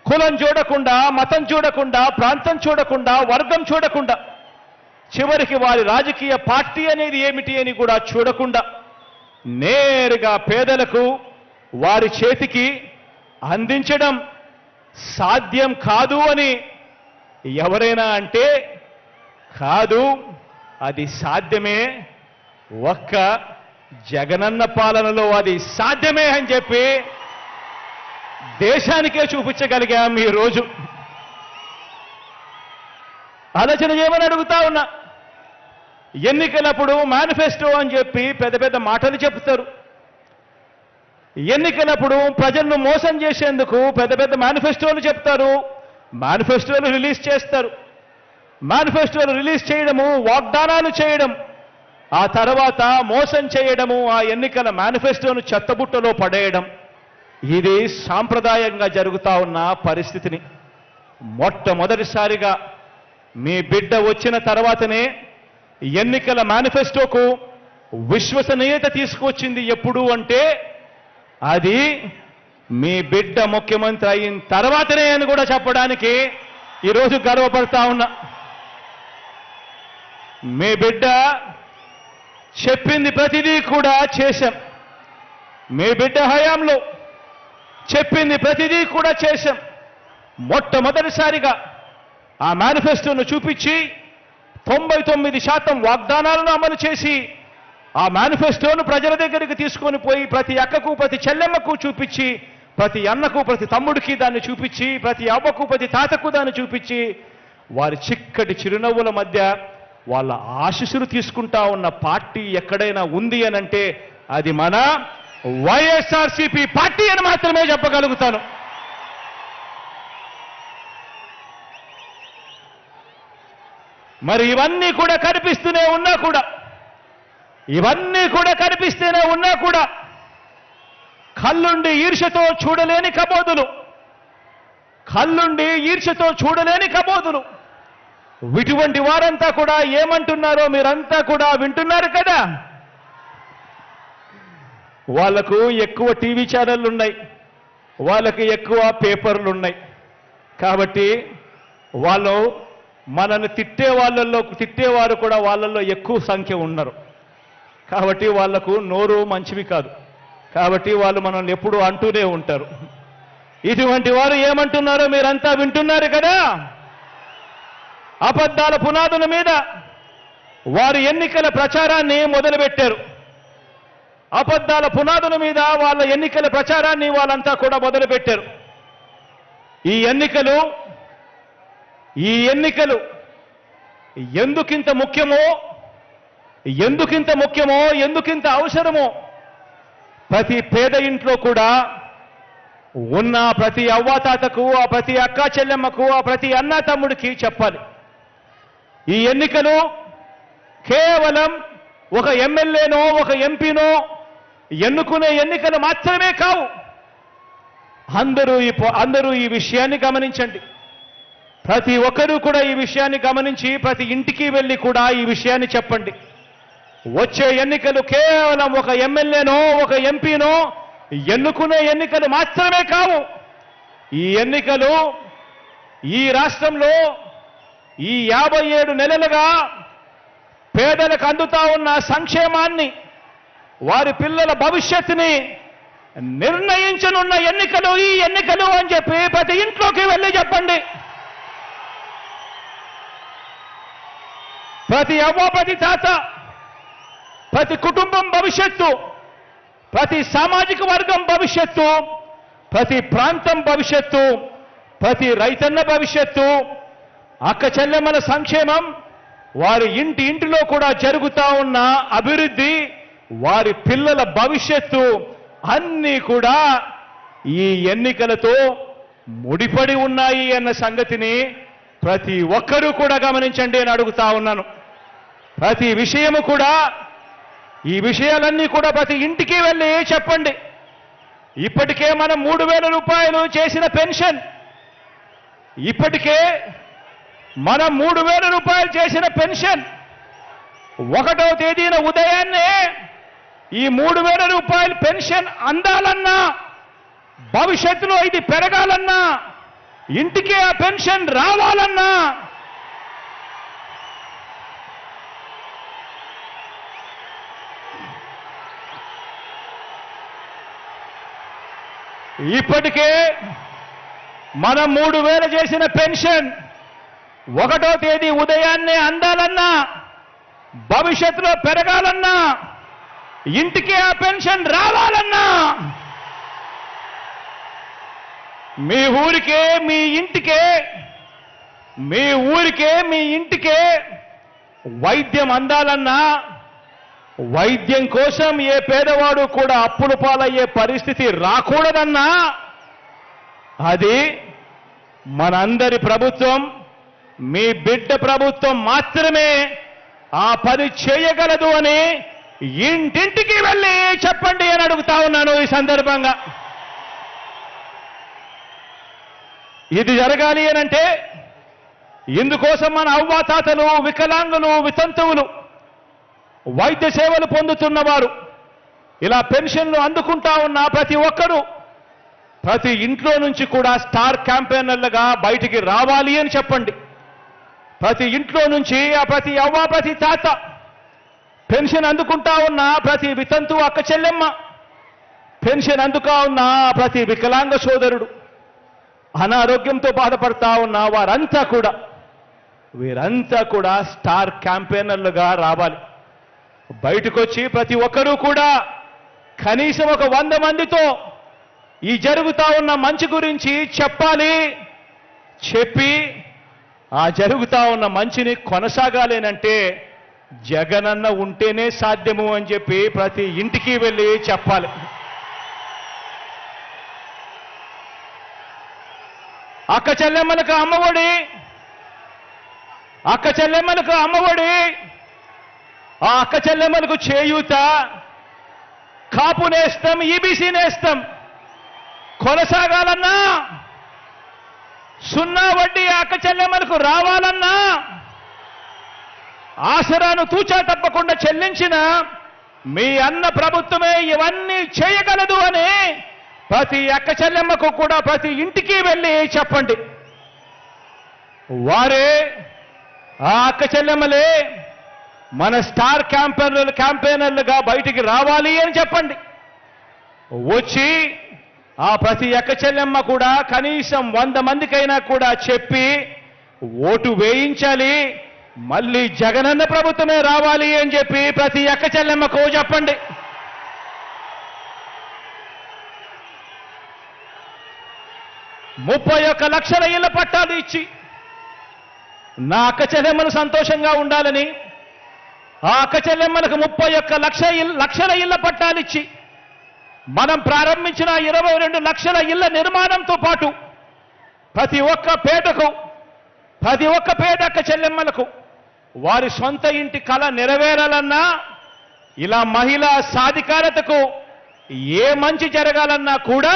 కులం చూడకుండా, మతం చూడకుండా, ప్రాంతం చూడకుండా, వర్గం చూడకుండా, చివరికి వారి రాజకీయ పార్టీ అనేది ఏమిటి అని కూడా చూడకుండా నేరుగా పేదలకు వారి చేతికి అందించడం సాధ్యం కాదు అని ఎవరైనా అంటే కాదు, అది సాధ్యమే. ఒక్క జగనన్న పాలనలో అది సాధ్యమే అని చెప్పి దేశానికే చూపించగలిగాం ఈ రోజు. ఆలోచన చేయమని అడుగుతా ఉన్నా. ఎన్నికలప్పుడు మేనిఫెస్టో అని చెప్పి పెద్ద పెద్ద మాటలు చెప్తారు. ఎన్నికలప్పుడు ప్రజలను మోసం చేసేందుకు పెద్ద పెద్ద మేనిఫెస్టోలు చెప్తారు, మేనిఫెస్టోలు రిలీజ్ చేస్తారు. మేనిఫెస్టోలు రిలీజ్ చేయడము, వాగ్దానాలు చేయడం, ఆ తర్వాత మోసం చేయడము, ఆ ఎన్నికల మేనిఫెస్టోను చెత్తబుట్టలో పడేయడం, ఇది సాంప్రదాయంగా జరుగుతా ఉన్న పరిస్థితిని మొట్టమొదటిసారిగా మీ బిడ్డ వచ్చిన తర్వాతనే ఎన్నికల మేనిఫెస్టోకు విశ్వసనీయత తీసుకొచ్చింది. ఎప్పుడు అంటే అది మీ బిడ్డ ముఖ్యమంత్రి అయిన తర్వాతనే అని కూడా చెప్పడానికి ఈరోజు గర్వపడతా ఉన్నా. మీ బిడ్డ చెప్పింది ప్రతిదీ కూడా చేశాం. మీ బిడ్డ హయాంలో చెప్పింది ప్రతిదీ కూడా చేశాం. మొట్టమొదటిసారిగా ఆ మేనిఫెస్టోను చూపించి 99% వాగ్దానాలను అమలు చేసి ఆ మేనిఫెస్టోను ప్రజల దగ్గరికి తీసుకొని పోయి ప్రతి అక్కకు ప్రతి చెల్లెమ్మకు చూపించి ప్రతి అన్నకు ప్రతి తమ్ముడికి దాన్ని చూపించి ప్రతి అవ్వకు ప్రతి తాతకు దాన్ని చూపించి వారి చిక్కటి చిరునవ్వుల మధ్య వాళ్ళ ఆశీస్సులు తీసుకుంటా ఉన్న పార్టీ ఎక్కడైనా ఉంది అనంటే అది మన వైఎస్ఆర్సీపీ పార్టీ అని మాత్రమే చెప్పగలుగుతాను. మరి ఇవన్నీ కూడా కనిపిస్తూనే ఉన్నా కూడా కళ్ళుండి ఈర్ష్యతో చూడలేని కబోదులు ఇటువంటి వారంతా కూడా ఏమంటున్నారో మీరంతా కూడా వింటున్నారు కదా. వాళ్లకు ఎక్కువ టీవీ ఛానళ్ళు ఉన్నాయి, వాళ్ళకి ఎక్కువ పేపర్లు ఉన్నాయి. కాబట్టి వాళ్ళు మనల్ని తిట్టేవారు కూడా వాళ్ళల్లో ఎక్కువ సంఖ్య ఉన్నారు. కాబట్టి వాళ్లకు నోరు మంచివి కాదు. కాబట్టి వాళ్ళు మనల్ని ఎప్పుడూ అంటూనే ఉంటారు. ఇటువంటి వారు ఏమంటున్నారో మీరంతా వింటున్నారు కదా. అబద్ధాల పునాదుల మీద వారు ఎన్నికల ప్రచారాన్ని మొదలుపెట్టారు. అబద్ధాల పునాదుల మీద వాళ్ళ ఎన్నికల ప్రచారాన్ని వాళ్ళంతా కూడా మొదలుపెట్టారు. ఈ ఎన్నికలు ఎందుకింత ముఖ్యమో, ఎందుకింత అవసరమో ప్రతి పేద ఇంట్లో కూడా ఉన్న ప్రతి అవ్వాతాతకు, ఆ ప్రతి అక్కా చెల్లెమ్మకు, ఆ ప్రతి అన్న తమ్ముడికి చెప్పాలి. ఈ ఎన్నికలు కేవలం ఒక ఎమ్మెల్యేనో ఒక ఎంపీనో ఎన్నుకునే ఎన్నికలు మాత్రమే కావు. అందరూ ఈ విషయాన్ని గమనించండి. ప్రతి ఒక్కరూ కూడా ఈ విషయాన్ని గమనించి ప్రతి ఇంటికి వెళ్ళి కూడా ఈ విషయాన్ని చెప్పండి. వచ్చే ఎన్నికలు కేవలం ఒక ఎమ్మెల్యేనో ఒక ఎంపీనో ఎన్నుకునే ఎన్నికలు మాత్రమే కావు. ఈ ఎన్నికలు ఈ రాష్ట్రంలో ఈ 57 నెలలుగా పేదలకు అందుతా ఉన్న సంక్షేమాన్ని, వారి పిల్లల భవిష్యత్తుని నిర్ణయించనున్న ఎన్నికలు ఈ ఎన్నికలు అని చెప్పి ప్రతి ఇంట్లోకి వెళ్ళి చెప్పండి. ప్రతి అవ్వ, ప్రతి తాత, ప్రతి కుటుంబం భవిష్యత్తు, ప్రతి సామాజిక వర్గం భవిష్యత్తు, ప్రతి ప్రాంతం భవిష్యత్తు, ప్రతి రైతన్న భవిష్యత్తు, అక్క చెల్లెమ్మల సంక్షేమం, వారి ఇంటిలో కూడా జరుగుతా ఉన్న అభివృద్ధి, వారి పిల్లల భవిష్యత్తు అన్నీ కూడా ఈ ఎన్నికలతో ముడిపడి ఉన్నాయి అన్న సంగతిని ప్రతి ఒక్కరూ కూడా గమనించండి అని అడుగుతా ఉన్నాను. ప్రతి విషయము కూడా, ఈ విషయాలన్నీ కూడా ప్రతి ఇంటికి వెళ్ళి చెప్పండి. ఇప్పటికే మనం 3,000 రూపాయలు చేసిన పెన్షన్, ఇప్పటికే మనం 3,000 రూపాయలు చేసిన పెన్షన్ 1వ తేదీన ఉదయాన్నే ఈ 3,000 రూపాయల పెన్షన్ అందాలన్నా, భవిష్యత్తులో ఇది పెరగాలన్నా, ఇంటికి ఆ పెన్షన్ రావాలన్నా ఇప్పటికే మనం 3,000 చేసిన పెన్షన్ 1వ తేదీ ఉదయాన్నే అందాలన్నా, భవిష్యత్తులో పెరగాలన్నా, ఇంటికి ఆ పెన్షన్ రావాలన్నా మీ ఊరికే మీ ఇంటికే వైద్యం అందాలన్నా, వైద్యం కోసం ఏ పేదవాడు కూడా అప్పుల పాలయ్యే పరిస్థితి రాకూడదన్నా అది మనందరి ప్రభుత్వం, మీ బిడ్డ ప్రభుత్వం మాత్రమే ఆ పని చేయగలదు అని ఇంటింటికి వెళ్ళి చెప్పండి అని అడుగుతా ఉన్నాను ఈ సందర్భంగా. ఇది జరగాలి అనంటే ఇందుకోసం మన అవ్వాతాతలు, వికలాంగులు, వితంతువులు, వైద్య సేవలు పొందుతున్నవారు, ఇలా పెన్షన్లు అందుకుంటా ఉన్న ప్రతి ఒక్కరూ ప్రతి ఇంట్లో నుంచి కూడా స్టార్ క్యాంపెయినర్లుగా బయటికి రావాలి అని చెప్పండి. ప్రతి ఇంట్లో నుంచి ప్రతి అవ్వ, ప్రతి తాత, పెన్షన్ అందుకుంటా ఉన్న ప్రతి వితంతు అక్క చెల్లెమ్మ, పెన్షన్ అందుకా ఉన్న ప్రతి వికలాంగ సోదరుడు, అనారోగ్యంతో బాధపడతా ఉన్న వారంతా కూడా వీరంతా కూడా స్టార్ క్యాంపెయినర్లుగా రావాలి. బయటకు వచ్చి ప్రతి ఒక్కరూ కూడా కనీసం ఒక 100 మందితో ఈ జరుగుతా ఉన్న మంచి గురించి చెప్పాలి. చెప్పి ఆ జరుగుతా ఉన్న మంచిని కొనసాగాలేనంటే జగనన్న ఉంటేనే సాధ్యము అని చెప్పి ప్రతి ఇంటికి వెళ్ళి చెప్పాలి. అక్క చెల్లెమ్మలకు అమ్మఒడి, అక్క చెల్లెమ్మలకు అమ్మఒడి, ఆ అక్క చెల్లెమ్మలకు చేయూత, కాపు నేస్తం, ఈబీసీ నేస్తం కొనసాగాలన్నా, 0 వడ్డీ అక్క చెల్లెమ్మలకు రావాలన్నా, ఆసరాను తూచా తప్పకుండా చెల్లించిన మీ అన్న ప్రభుత్వమే ఇవన్నీ చేయగలదు అని ప్రతి అక్క చెల్లెమ్మకు కూడా ప్రతి ఇంటికి వెళ్ళి చెప్పండి. వారే ఆ అక్క చెల్లెమ్మలే మన స్టార్ క్యాంపెయినర్లుగా బయటికి రావాలి అని చెప్పండి. వచ్చి ఆ ప్రతి అక్క చెల్లెమ్మ కూడా కనీసం 100 మందికైనా కూడా చెప్పి ఓటు వేయించాలి, మళ్ళీ జగనన్న ప్రభుత్వమే రావాలి అని చెప్పి ప్రతి అక్క చెల్లెమ్మకు చెప్పండి. ముప్పై 31 లక్షల ఇళ్ల పట్టాలు ఇచ్చి నా అక్క చెల్లెమ్మలు సంతోషంగా ఉండాలని, ఆ అక్క చెల్లెమ్మలకు 31 లక్షల ఇళ్ల పట్టాలు ఇచ్చి మనం ప్రారంభించిన 22 లక్షల ఇళ్ల నిర్మాణంతో పాటు ప్రతి ఒక్క పేదకు, ప్రతి ఒక్క పేద అక్క చెల్లెమ్మలకు వారి సొంత ఇంటి కళ నెరవేరాలన్నా, ఇలా మహిళా సాధికారతకు ఏ మంచి జరగాలన్నా కూడా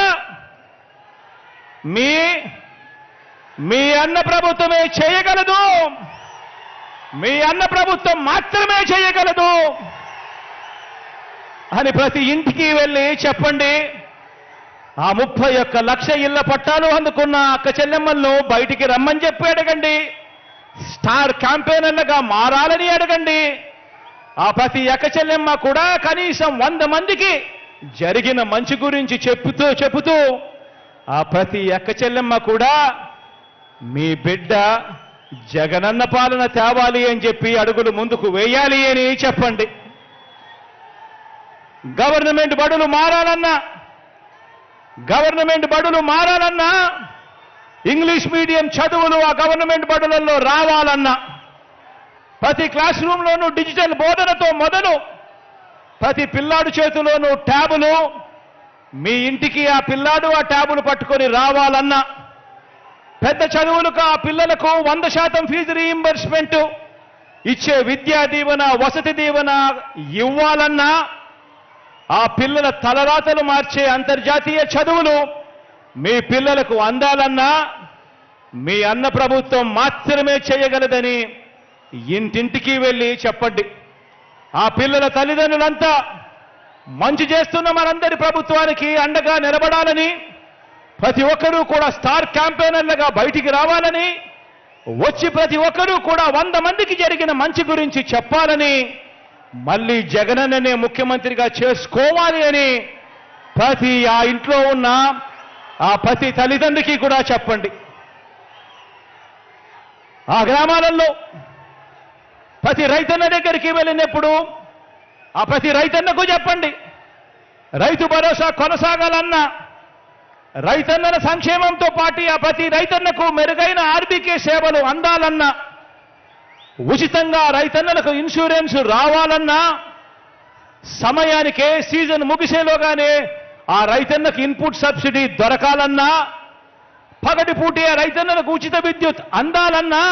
మీ అన్న ప్రభుత్వమే చేయగలదు. మీ అన్న ప్రభుత్వం మాత్రమే చేయగలదు అని ప్రతి ఇంటికి వెళ్ళి చెప్పండి. ఆ 31 లక్ష ఇళ్ల పట్టాలు అందుకున్న అక్క చెల్లెమ్మలను బయటికి రమ్మని చెప్పి అడగండి. స్టార్ క్యాంపెయినర్లుగా మారాలని అడగండి. ఆ ప్రతి అక్క చెల్లెమ్మ కూడా కనీసం 100 మందికి జరిగిన మంచి గురించి చెబుతూ ఆ ప్రతి అక్క చెల్లెమ్మ కూడా మీ బిడ్డ జగనన్న పాలన తేవాలి అని చెప్పి అడుగులు ముందుకు వేయాలి అని చెప్పండి. గవర్నమెంట్ బడులు మారాలన్నా, ఇంగ్లీష్ మీడియం చదువులు ఆ గవర్నమెంట్ బడులలో రావాలన్నా, ప్రతి క్లాస్ రూమ్లోనూ డిజిటల్ బోధనతో మొదలు ప్రతి పిల్లాడు చేతిలోనూ ట్యాబులు, మీ ఇంటికి ఆ పిల్లాడు ఆ ట్యాబులు పట్టుకొని రావాలన్నా, పెద్ద చదువులకు ఆ పిల్లలకు 100% ఫీజు రీయింబర్స్మెంట్ ఇచ్చే విద్యా దీవెన, వసతి దీవెన ఇవ్వాలన్నా, ఆ పిల్లల తలరాతలు మార్చే అంతర్జాతీయ చదువులు మీ పిల్లలకు అందాలన్నా మీ అన్న ప్రభుత్వం మాత్రమే చేయగలదని ఇంటింటికి వెళ్ళి చెప్పండి. ఆ పిల్లల తల్లిదండ్రులంతా మంచి చేస్తున్న మనందరి ప్రభుత్వానికి అండగా నిలబడాలని, ప్రతి ఒక్కరూ కూడా స్టార్ క్యాంపెయినర్లుగా బయటికి రావాలని, వచ్చి ప్రతి ఒక్కరూ కూడా 100 మందికి జరిగిన మంచి గురించి చెప్పాలని, మళ్ళీ జగనన్ననే ముఖ్యమంత్రిగా చేసుకోవాలి అని ప్రతి ఆ ఇంట్లో ఉన్న ఆ ప్రతి తల్లిదండ్రికి కూడా చెప్పండి. ఆ గ్రామాలలో ప్రతి రైతన్న దగ్గరికి వెళ్ళినప్పుడు ఆ ప్రతి రైతన్నకు చెప్పండి, రైతు భరోసా కొనసాగాలన్నా, రైతన్నల సంక్షేమంతో పాటు ఆ ప్రతి రైతన్నకు మెరుగైన ఆర్బీకే సేవలు అందాలన్నా, ఉచితంగా రైతన్నలకు ఇన్సూరెన్స్ రావాలన్నా, సమయానికే సీజన్ ముగిసేలోగానే ఆ రైతన్నకు ఇన్పుట్ సబ్సిడీ దొరకాలన్నా, పగటిపూటే ఆ రైతన్నలకు ఉచిత విద్యుత్ అందాలన్నా,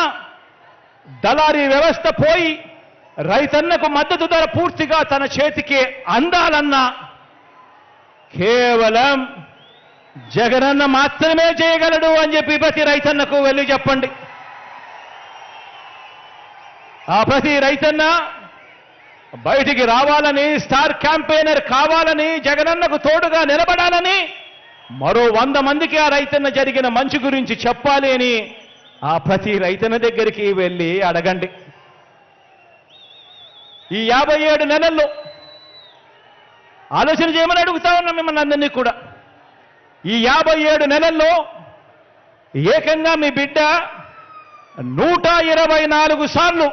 దళారీ వ్యవస్థ పోయి రైతన్నకు మద్దతు ధర పూర్తిగా తన చేతికి అందాలన్నా కేవలం జగనన్న మాత్రమే చేయగలడు అని చెప్పి ప్రతి రైతన్నకు వెళ్ళి చెప్పండి. ఆ ప్రతి రైతన్న బయటికి రావాలని, స్టార్ క్యాంపెయినర్ కావాలని, జగనన్నకు తోడుగా నిలబడాలని, మరో 100 మందికి ఆ రైతన్న జరిగిన మంచి గురించి చెప్పాలి అని ఆ ప్రతి రైతన్న దగ్గరికి వెళ్ళి అడగండి. ఈ 57 నెలల్లో ఆలోచన చేయమని అడుగుతా ఉన్నాం మిమ్మల్ని అందరినీ కూడా. ఈ 57 నెలల్లో ఏకంగా మీ బిడ్డ 124 సార్లు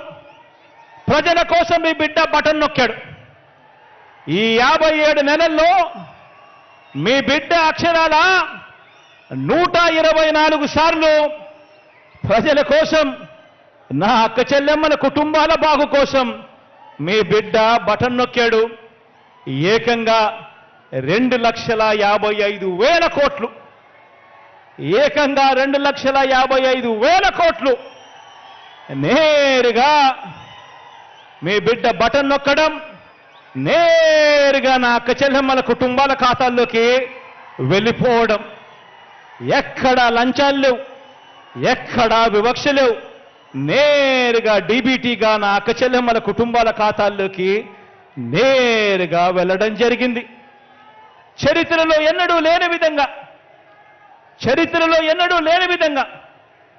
ప్రజల కోసం మీ బిడ్డ బటన్ నొక్కాడు. ఈ 57 నెలల్లో మీ బిడ్డ అక్షరాల 124 సార్లు ప్రజల కోసం, నా అక్క చెల్లెమ్మల కుటుంబాల బాగు కోసం మీ బిడ్డ బటన్ నొక్కాడు. ఏకంగా 2,55,000 కోట్లు, ఏకంగా 2,55,000 కోట్లు నేరుగా మీ బిడ్డ బటన్ నొక్కడం, నేరుగా నా అక్క చెల్లెమ్మల కుటుంబాల ఖాతాల్లోకి వెళ్ళిపోవడం. ఎక్కడా లంచాలు లేవు, ఎక్కడా వివక్ష లేవు. నేరుగా డీబీటీగా నా అక్క చెల్లెమ్మల కుటుంబాల ఖాతాల్లోకి నేరుగా వెళ్ళడం జరిగింది. చరిత్రలో ఎన్నడూ లేని విధంగా, చరిత్రలో ఎన్నడూ లేని విధంగా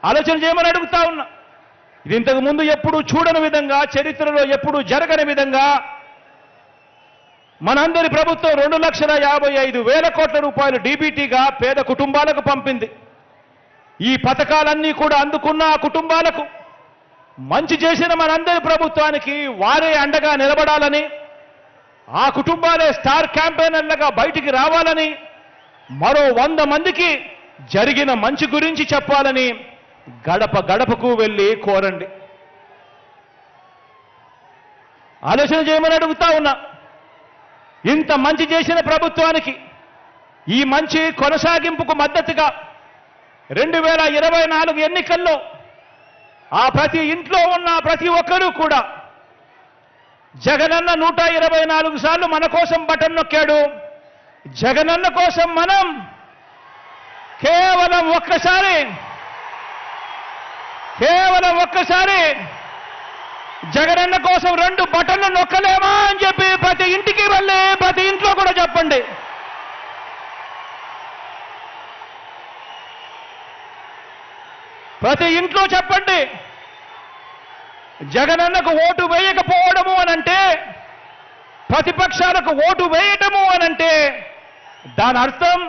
ఆలోచన చేయమని అడుగుతా ఉన్నా. ఇది ఇంతకు ముందు ఎప్పుడూ చూడని విధంగా, చరిత్రలో ఎప్పుడూ జరగని విధంగా మనందరి ప్రభుత్వం 2,55,000 కోట్ల రూపాయలు డీబీటీగా పేద కుటుంబాలకు పంపింది. ఈ పథకాలన్నీ కూడా అందుకున్న ఆ కుటుంబాలకు మంచి చేసిన మనందరి ప్రభుత్వానికి వారే అండగా నిలబడాలని, ఆ కుటుంబాలే స్టార్ క్యాంపెయినర్లుగా బయటికి రావాలని, మరో 100 మందికి జరిగిన మంచి గురించి చెప్పాలని గడప గడపకు వెళ్ళి కోరండి. ఆలోచన చేయమని అడుగుతా ఉన్నా. ఇంత మంచి చేసిన ప్రభుత్వానికి ఈ మంచి కొనసాగింపుకు మద్దతుగా 2024 ఎన్నికల్లో ఆ ప్రతి ఇంట్లో ఉన్న ప్రతి ఒక్కరూ కూడా జగనన్న 124 సార్లు మన కోసం బటన్ నొక్కాడు. జగనన్న కోసం మనం కేవలం ఒక్కసారి జగనన్న కోసం 2 బటన్లు నొక్కలేమా అని చెప్పి ప్రతి ఇంటికి వెళ్ళి ప్రతి ఇంట్లో కూడా చెప్పండి. ప్రతి ఇంట్లో చెప్పండి. జగనన్నకు ఓటు వేయకపోవడము అనంటే, ప్రతిపక్షాలకు ఓటు వేయటము అనంటే దాని అర్థం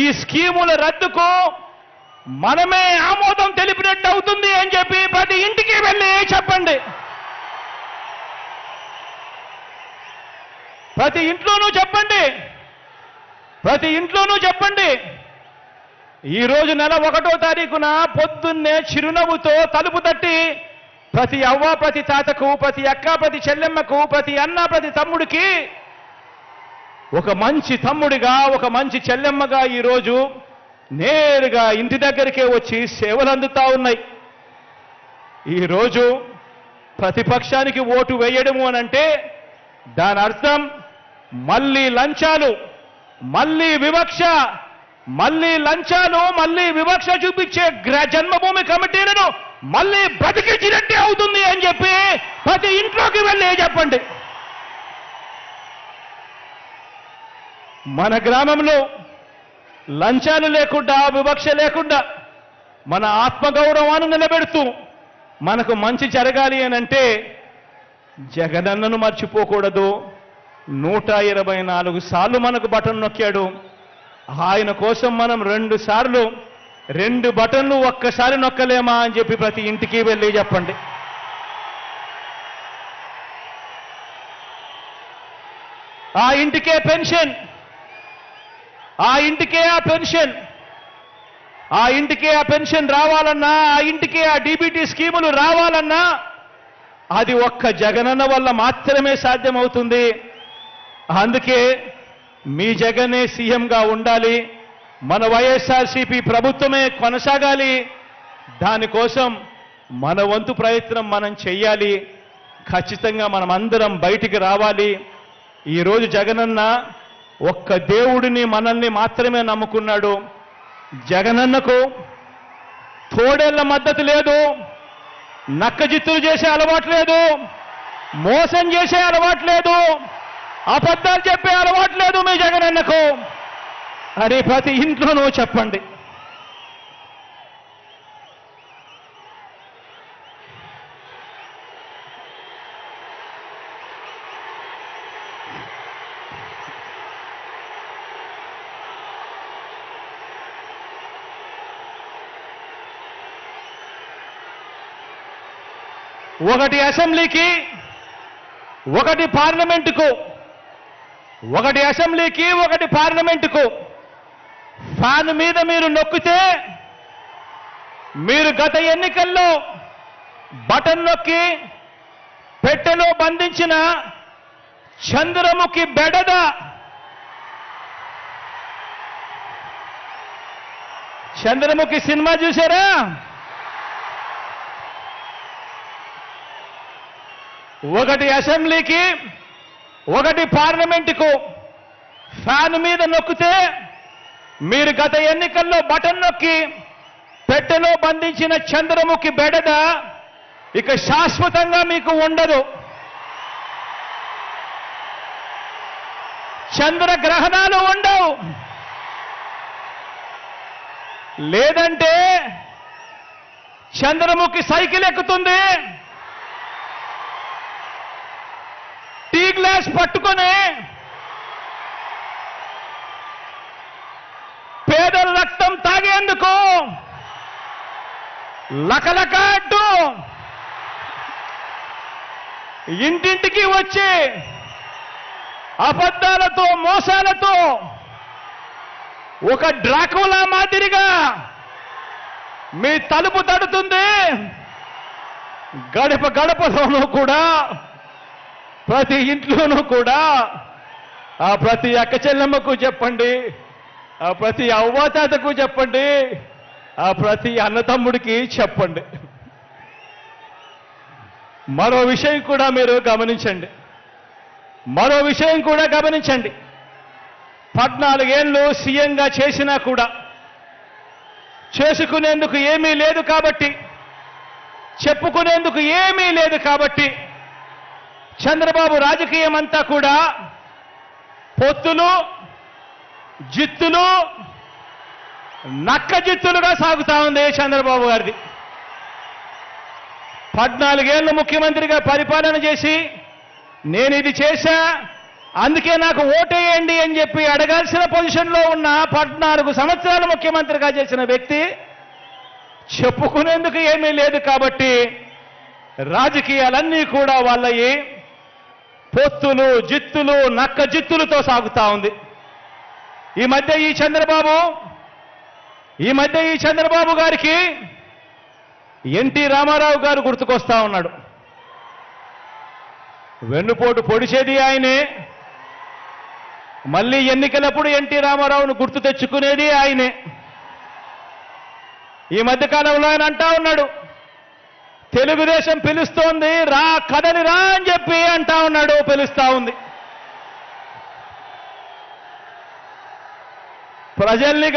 ఈ స్కీముల రద్దుకు మనమే ఆమోదం తెలిపినట్టు అవుతుంది అని చెప్పి ప్రతి ఇంటికి వెళ్ళి చెప్పండి. ప్రతి ఇంట్లోనూ చెప్పండి. ప్రతి ఇంట్లోనూ చెప్పండి. ఈరోజు నెల 1వ తారీఖున పొద్దున్నే చిరునవ్వుతో తలుపు తట్టి ప్రతి అవ్వ, ప్రతి తాతకు, ప్రతి అక్క, ప్రతి చెల్లెమ్మకు, ప్రతి అన్న, ప్రతి తమ్ముడికి ఒక మంచి తమ్ముడిగా, ఒక మంచి చెల్లెమ్మగా ఈరోజు నేరుగా ఇంటి దగ్గరికే వచ్చి సేవలు అందుతా ఉన్నాయి. ఈరోజు ప్రతిపక్షానికి ఓటు వేయడము అనంటే దాని అర్థం మళ్ళీ లంచాలు, మళ్ళీ వివక్ష, మళ్ళీ వివక్ష చూపించే జన్మభూమి కమిటీలను మళ్ళీ బతికించినట్టే అవుతుంది అని చెప్పి ప్రతి ఇంట్లోకి వెళ్ళి చెప్పండి. మన గ్రామంలో లంచాలు లేకుండా, వివక్ష లేకుండా మన ఆత్మగౌరవాన్ని నిలబెడుతూ మనకు మంచి జరగాలి అనంటే జగనన్నను మర్చిపోకూడదు. 124 సార్లు మనకు బటన్ నొక్కాడు. ఆయన కోసం మనం 2 సార్లు 2 బటన్లు ఒక్కసారి నొక్కలేమా అని చెప్పి ప్రతి ఇంటికి వెళ్ళి చెప్పండి. ఆ ఇంటికే పెన్షన్, ఆ ఇంటికే ఆ పెన్షన్, ఆ ఇంటికే ఆ పెన్షన్ రావాలన్నా, ఆ ఇంటికే ఆ డీబీటీ స్కీములు రావాలన్నా అది ఒక్క జగనన్న వల్ల మాత్రమే సాధ్యమవుతుంది. అందుకే మీ జగనే సీఎంగా ఉండాలి, మన వైఎస్ఆర్సీపీ ప్రభుత్వమే కొనసాగాలి. దానికోసం మన వంతు ప్రయత్నం మనం చెయ్యాలి. ఖచ్చితంగా మనం అందరం బయటికి రావాలి. ఈరోజు జగనన్న ఒక్క దేవుడిని, మనల్ని మాత్రమే నమ్ముకున్నాడు. జగనన్నకు తోడేళ్ల మద్దతు లేదు, నక్కజిత్తులు చేసే అలవాటు లేదు, మోసం చేసే అలవాటు లేదు, అబద్ధాలు చెప్పే అలవాటు లేదు మీ జగనన్నకు అని ప్రతి ఇంట్లోనూ చెప్పండి. ఒకటి అసెంబ్లీకి, ఒకటి పార్లమెంటుకు, ఒకటి అసెంబ్లీకి, ఒకటి పార్లమెంటుకు ఫ్యాన్ మీద మీరు నొక్కితే మీరు గత ఎన్నికల్లో బటన్ నొక్కి పెట్టెలో బంధించిన చంద్రముఖి బెడద చంద్రముఖి సినిమా చూసారా? ఒకటి అసెంబ్లీకి, ఒకటి పార్లమెంటుకు ఫ్యాన్ మీద నొక్కితే మీరు గత ఎన్నికల్లో బటన్ నొక్కి పెట్టెలో బంధించిన చంద్రముఖి బెడద ఇక శాశ్వతంగా మీకు ఉండదు. చంద్రగ్రహణాలు ఉండవు. లేదంటే చంద్రముఖి సైకిల్ ఎక్కుతుంది, టీ గ్లాస్ పట్టుకొని పేదల రక్తం తాగేందుకు లకలకాడ్డు ఇంటింటికి వచ్చి అబద్ధాలతో మోసాలతో ఒక డ్రాకులా మాదిరిగా మీ తలుపు తడుతుంది. గడప గడపలోనూ కూడా, ప్రతి ఇంట్లోనూ కూడా ఆ ప్రతి అక్క చెల్లెమ్మకు చెప్పండి, ఆ ప్రతి అవ్వాతాతకు చెప్పండి, ఆ ప్రతి అన్నతమ్ముడికి చెప్పండి. మరో విషయం కూడా మీరు గమనించండి. 14 ఏళ్ళు సీఎంగా చేసినా కూడా చేసుకునేందుకు ఏమీ లేదు కాబట్టి, చెప్పుకునేందుకు ఏమీ లేదు కాబట్టి చంద్రబాబు రాజకీయం అంతా కూడా పొత్తులు, జిత్తులు, నక్క జిత్తులుగా సాగుతా ఉంది చంద్రబాబు గారిది. 14 ఏళ్ళు ముఖ్యమంత్రిగా పరిపాలన చేసి నేను ఇది చేశా అందుకే నాకు ఓటేయండి అని చెప్పి అడగాల్సిన పొజిషన్లో ఉన్న 14 సంవత్సరాలు ముఖ్యమంత్రిగా చేసిన వ్యక్తి చెప్పుకునేందుకు ఏమీ లేదు కాబట్టి రాజకీయాలన్నీ కూడా వాళ్ళయి పొత్తులు, జిత్తులు, నక్క జిత్తులతో సాగుతా ఉంది. ఈ మధ్య ఈ చంద్రబాబు గారికి ఎన్టీ రామారావు గారు గుర్తుకొస్తా ఉన్నాడు. వెన్నుపోటు పొడిచేది ఆయనే, మళ్ళీ ఎన్నికలప్పుడు ఎన్టీ రామారావును గుర్తు తెచ్చుకునేది ఆయనే. ఈ మధ్యకాలంలో ఆయన అంటా ఉన్నాడు, తెలుగుదేశం పిలుస్తోంది రా, కదలి రా అని చెప్పి అంటా ఉన్నాడు, పిలుస్తా ఉంది. ప్రజల్ని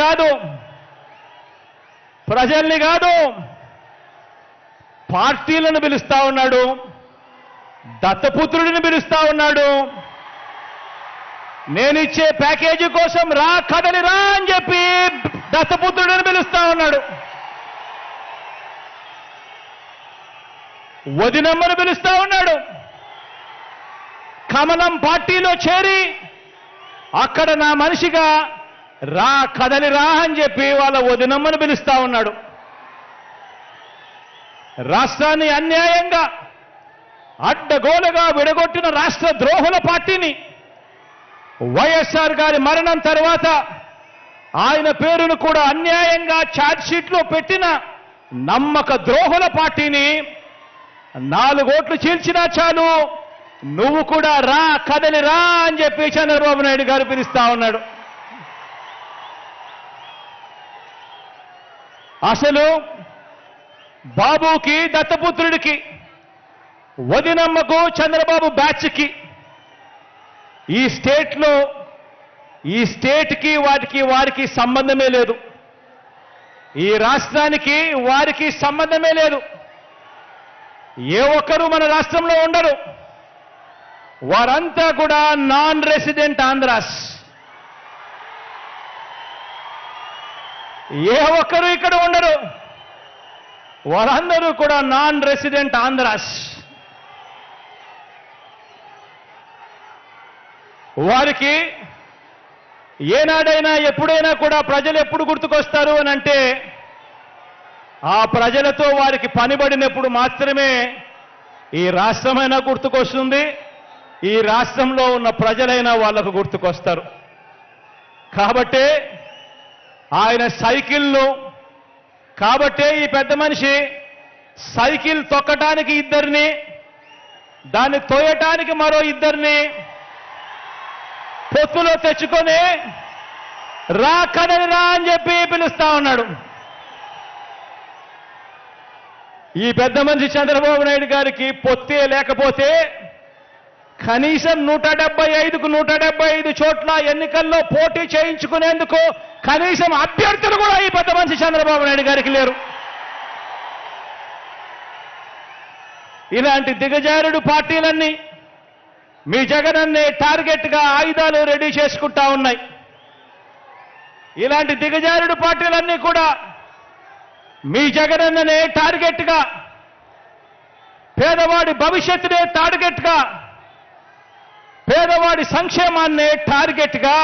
కాదు పార్టీలను పిలుస్తా ఉన్నాడు, దత్తపుత్రుడిని పిలుస్తా ఉన్నాడు. నేనిచ్చే ప్యాకేజీ కోసం రా, కదలి రా అని చెప్పి దత్తపుత్రుడిని పిలుస్తా ఉన్నాడు. వదినమ్మను పిలుస్తా ఉన్నాడు. కమలం పార్టీలో చేరి అక్కడ నా మనిషిగా రా, కదలి రా అని చెప్పి వాళ్ళ వదినమ్మను పిలుస్తా ఉన్నాడు. రాష్ట్రాన్ని అన్యాయంగా అడ్డగోలుగా విడగొట్టిన రాష్ట్ర ద్రోహుల పార్టీని వైఎస్ఆర్ గారి మరణం తర్వాత ఆయన పేరును కూడా అన్యాయంగా ఛార్జ్షీట్లో పెట్టిన నమ్మక ద్రోహుల పార్టీని 4 ఓట్లు చీల్చినా చాలు నువ్వు కూడా రా, కదలి రా అని చెప్పి చంద్రబాబు నాయుడు గారు పిలుస్తా ఉన్నాడు. అసలు బాబుకి, దత్తపుత్రుడికి, వదినమ్మకు, చంద్రబాబు బ్యాచ్కి ఈ స్టేట్కి వారికి సంబంధమే లేదు. ఈ రాష్ట్రానికి వారికి సంబంధమే లేదు. ఏ ఒక్కరూ మన రాష్ట్రంలో ఉండరు. వారంతా కూడా నాన్ రెసిడెంట్ ఆంధ్రాస్. ఏ ఒక్కరూ ఇక్కడ ఉండరు. వారందరూ కూడా నాన్ రెసిడెంట్ ఆంధ్రాస్. వారికి ఏనాడైనా ఎప్పుడైనా కూడా ప్రజలు ఎప్పుడు గుర్తుకొస్తారు అని అంటే ఆ ప్రజలతో వారికి పనిబడినప్పుడు మాత్రమే ఈ రాష్ట్రమైనా గుర్తుకొస్తుంది, ఈ రాష్ట్రంలో ఉన్న ప్రజలైనా వాళ్లకు గుర్తుకొస్తారు. కాబట్టే ఆయన సైకిల్ను, కాబట్టే ఈ పెద్ద మనిషి సైకిల్ తొక్కటానికి ఇద్దరిని, దాన్ని తోయటానికి మరో ఇద్దరిని పొత్తులో తెచ్చుకొని రా కదలి రా అని చెప్పి పిలుస్తా ఉన్నాడు. ఈ పెద్ద మనిషి చంద్రబాబు నాయుడు గారికి పొత్తే లేకపోతే కనీసం 175కు 175 చోట్ల ఎన్నికల్లో పోటీ చేయించుకునేందుకు కనీసం అభ్యర్థులు కూడా ఈ పెద్ద మనిషి చంద్రబాబు నాయుడు గారికి లేరు. ఇలాంటి దిగజారుడు పార్టీలన్నీ మీ జగనన్నే టార్గెట్గా ఆయుధాలు రెడీ చేసుకుంటా ఉన్నాయి. ఇలాంటి దిగజారుడు పార్టీలన్నీ కూడా మీ జగనన్ననే టార్గెట్గా, పేదవాడి భవిష్యత్తునే టార్గెట్గా, పేదవాడి సంక్షేమాన్నే టార్గెట్గా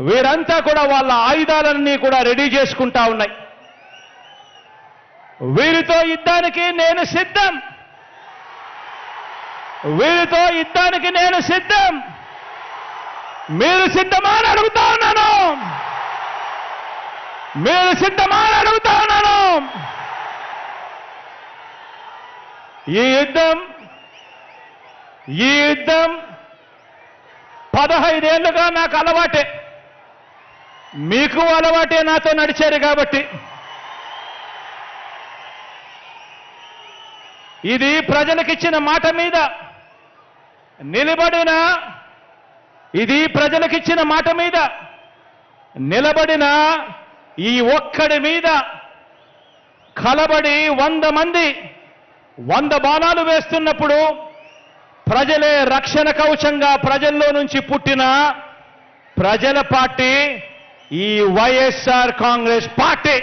వీరంతా కూడా వాళ్ళ ఆయుధాలన్నీ కూడా రెడీ చేసుకుంటా ఉన్నాయి. వీరితో యుద్ధానికి నేను సిద్ధం, వీరితో యుద్ధానికి నేను సిద్ధం. మీరు సిద్ధమా అని అడుగుతా ఉన్నాను, మీరు సిద్ధమా అని అడుగుతా ఉన్నాను. ఈ యుద్ధం 15 ఏళ్లుగా నాకు అలవాటే, మీకు అలవాటే నాతో నడిచారు కాబట్టి. ఇది ప్రజలకిచ్చిన మాట మీద నిలబడిన, ఇది ప్రజలకిచ్చిన మాట మీద నిలబడిన ఈ ఒక్కడి మీద కలబడి 100 మంది 100 బాణాలు వేస్తున్నప్పుడు ప్రజలే రక్షణ కవచంగా ప్రజల్లో నుంచి పుట్టిన ప్రజల పార్టీ ఈ వైఎస్ఆర్ కాంగ్రెస్ పార్టీ.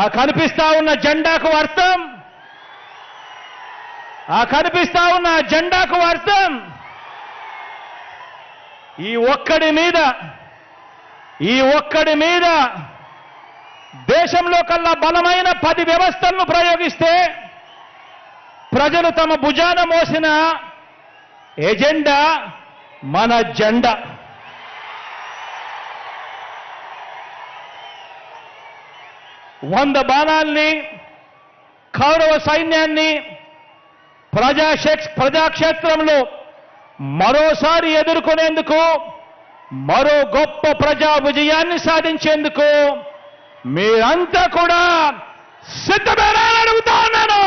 ఆ కనిపిస్తా ఉన్న జెండాకు అర్థం, ఆ కనిపిస్తా ఉన్న జెండాకు అర్థం ఈ ఒక్కడి మీద దేశంలో కల్లా బలమైన 10 వ్యవస్థలను ప్రయోగిస్తే ప్రజలు తమ భుజాన మోసిన ఎజెండా మన జెండా. వంద బాణాల్ని, కౌరవ సైన్యాన్ని ప్రజాక్షేత్రంలో మరోసారి ఎదుర్కొనేందుకు, మరో గొప్ప ప్రజా విజయాన్ని సాధించేందుకు మీరంతా కూడా సిద్ధమేనా అని అడుగుతా ఉన్నాను.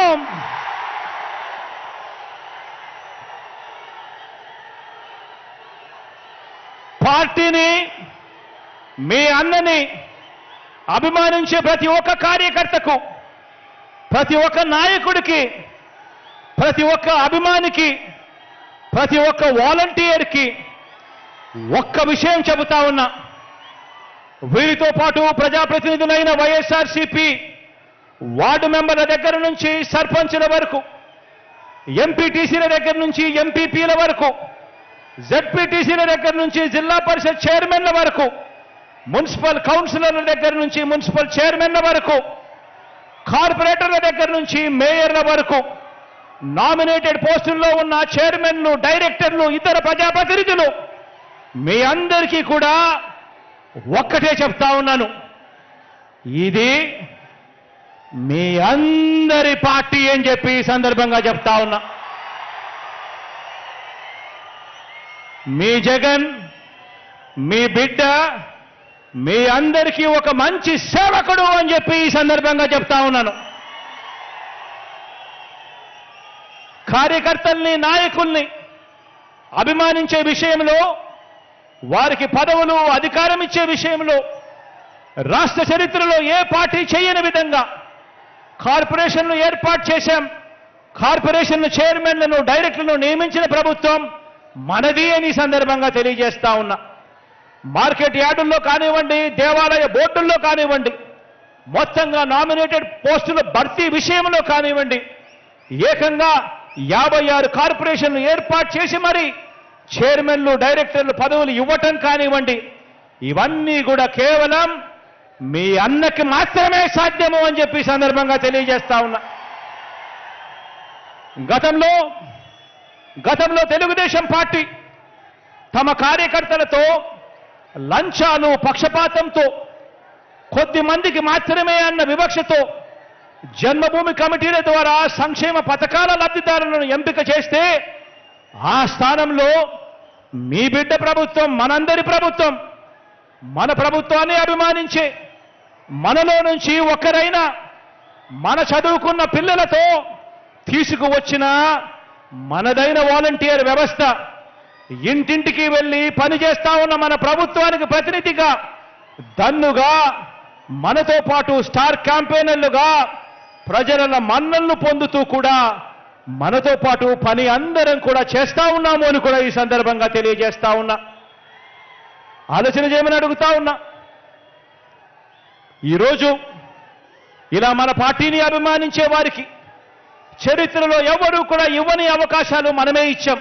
పార్టీని, మీ అన్నని అభిమానించే ప్రతి ఒక్క కార్యకర్తకు, ప్రతి ఒక్క నాయకుడికి, ప్రతి ఒక్క అభిమానికి, ప్రతి ఒక్క వాలంటీర్కి ఒక్క విషయం చెబుతా ఉన్నా. వీరితో పాటు ప్రజాప్రతినిధులైన వైఎస్ఆర్సీపీ వార్డు మెంబర్ల దగ్గర నుంచి సర్పంచుల వరకు, ఎంపీటీసీల దగ్గర నుంచి ఎంపీపీల వరకు, జెడ్పీటీసీల దగ్గర నుంచి జిల్లా పరిషత్ చైర్మన్ల వరకు, మున్సిపల్ కౌన్సిలర్ల దగ్గర నుంచి మున్సిపల్ చైర్మన్ల వరకు, కార్పొరేటర్ల దగ్గర నుంచి మేయర్ల వరకు, నామినేటెడ్ పోస్టుల్లో ఉన్న చైర్మన్లు, డైరెక్టర్లు, ఇతర ప్రజాప్రతినిధులు మీ అందరికీ కూడా ఒక్కటే చెప్తా ఉన్నాను. ఇది మీ అందరి పార్టీ అని చెప్పి ఈ సందర్భంగా చెప్తా ఉన్నా. మీ జగన్, మీ బిడ్డ మీ అందరికీ ఒక మంచి సేవకుడు అని చెప్పి ఈ సందర్భంగా చెప్తా ఉన్నాను. కార్యకర్తల్ని, నాయకుల్ని అభిమానించే విషయంలో, వారికి పదవులు, అధికారం ఇచ్చే విషయంలో రాష్ట్ర చరిత్రలో ఏ పార్టీ చేయని విధంగా కార్పొరేషన్లు ఏర్పాటు చేశాం. కార్పొరేషన్ల చైర్మన్లను, డైరెక్టర్లను నియమించిన ప్రభుత్వం మనది అని సందర్భంగా తెలియజేస్తా ఉన్నా. మార్కెట్ యార్డుల్లో కానివ్వండి, దేవాలయ బోర్డుల్లో కానివ్వండి, మొత్తంగా నామినేటెడ్ పోస్టుల భర్తీ విషయంలో కానివ్వండి, ఏకంగా 56 కార్పొరేషన్లు ఏర్పాటు చేసి మరి చైర్మన్లు, డైరెక్టర్లు పదవులు ఇవ్వటం కానివ్వండి, ఇవన్నీ కూడా కేవలం మీ అన్నకి మాత్రమే సాధ్యము అని చెప్పి సందర్భంగా తెలియజేస్తా ఉన్నా. గతంలో తెలుగుదేశం పార్టీ తమ కార్యకర్తలతో లంచాలు, పక్షపాతంతో, కొద్ది మందికి మాత్రమే అన్న వివక్షతో జన్మభూమి కమిటీల ద్వారా సంక్షేమ పథకాల లబ్ధిదారులను ఎంపిక చేస్తే ఆ స్థానంలో మీ బిడ్డ ప్రభుత్వం, మనందరి ప్రభుత్వం, మన ప్రభుత్వాన్ని అభిమానించే మనలో నుంచి ఒక్కరైనా మన చదువుకున్న పిల్లలతో తీసుకువచ్చిన మనదైన వాలంటీర్ వ్యవస్థ, ఇంటింటికి వెళ్ళి పనిచేస్తా ఉన్న మన ప్రభుత్వానికి ప్రతినిధిగా, దన్నుగా, మనతో పాటు స్టార్ క్యాంపెయినర్లుగా ప్రజల మన్నలను పొందుతూ కూడా మనతో పాటు పని అందరం కూడా చేస్తా ఉన్నాము అని కూడా ఈ సందర్భంగా తెలియజేస్తా ఉన్నా. ఆలోచన చేయమని అడుగుతా ఉన్నా. ఈరోజు ఇలా మన పార్టీని అభిమానించే వారికి చరిత్రలో ఎవరూ కూడా ఇవ్వని అవకాశాలు మనమే ఇచ్చాం.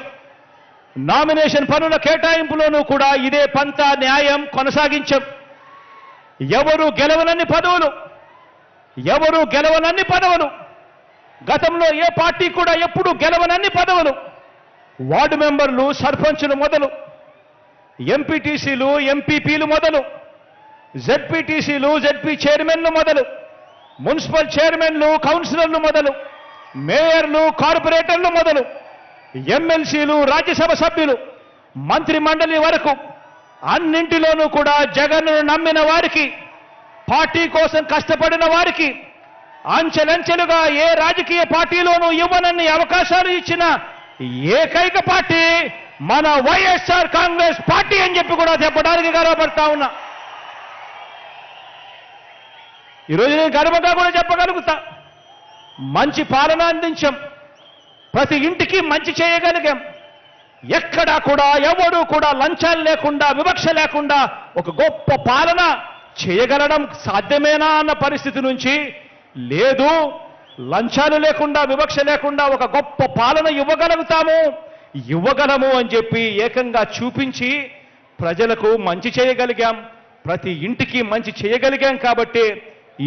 నామినేషన్ పనుల కేటాయింపులోనూ కూడా ఇదే పంతా న్యాయం కొనసాగించాం. ఎవరు గెలవనన్ని పదవులు, గతంలో ఏ పార్టీ కూడా ఎప్పుడు గెలవనన్ని పదవులు, వార్డు మెంబర్లు, సర్పంచులు మొదలు, ఎంపీటీసీలు, ఎంపీపీలు మొదలు, జెడ్పీటీసీలు, జెడ్పీ చైర్మన్లు మొదలు, మున్సిపల్ చైర్మన్లు, కౌన్సిలర్లు మొదలు, మేయర్లు, కార్పొరేటర్లు మొదలు, ఎమ్మెల్సీలు, రాజ్యసభ సభ్యులు, మంత్రి మండలి వరకు అన్నింటిలోనూ కూడా జగన్ను నమ్మిన వారికి, పార్టీ కోసం కష్టపడిన వారికి అంచెలంచెలుగా ఏ రాజకీయ పార్టీలోనూ ఇవ్వనన్ని అవకాశాలు ఇచ్చిన ఏకైక పార్టీ మన వైఎస్ఆర్ కాంగ్రెస్ పార్టీ అని చెప్పి కూడా చెప్పడానికి గర్వపడతా ఉన్నా. ఈరోజు నేను గర్వంగా కూడా చెప్పగలుగుతా. మంచి పాలన అందించాం, ప్రతి ఇంటికి మంచి చేయగలిగాం. ఎక్కడా కూడా ఎవరు కూడా లంచాలు లేకుండా, వివక్ష లేకుండా ఒక గొప్ప పాలన చేయగలడం సాధ్యమేనా అన్న పరిస్థితి నుంచి, లేదు లంచాలు లేకుండా, వివక్ష లేకుండా ఒక గొప్ప పాలన ఇవ్వగలము అని చెప్పి ఏకంగా చూపించి ప్రజలకు మంచి చేయగలిగాం, ప్రతి ఇంటికి మంచి చేయగలిగాం. కాబట్టి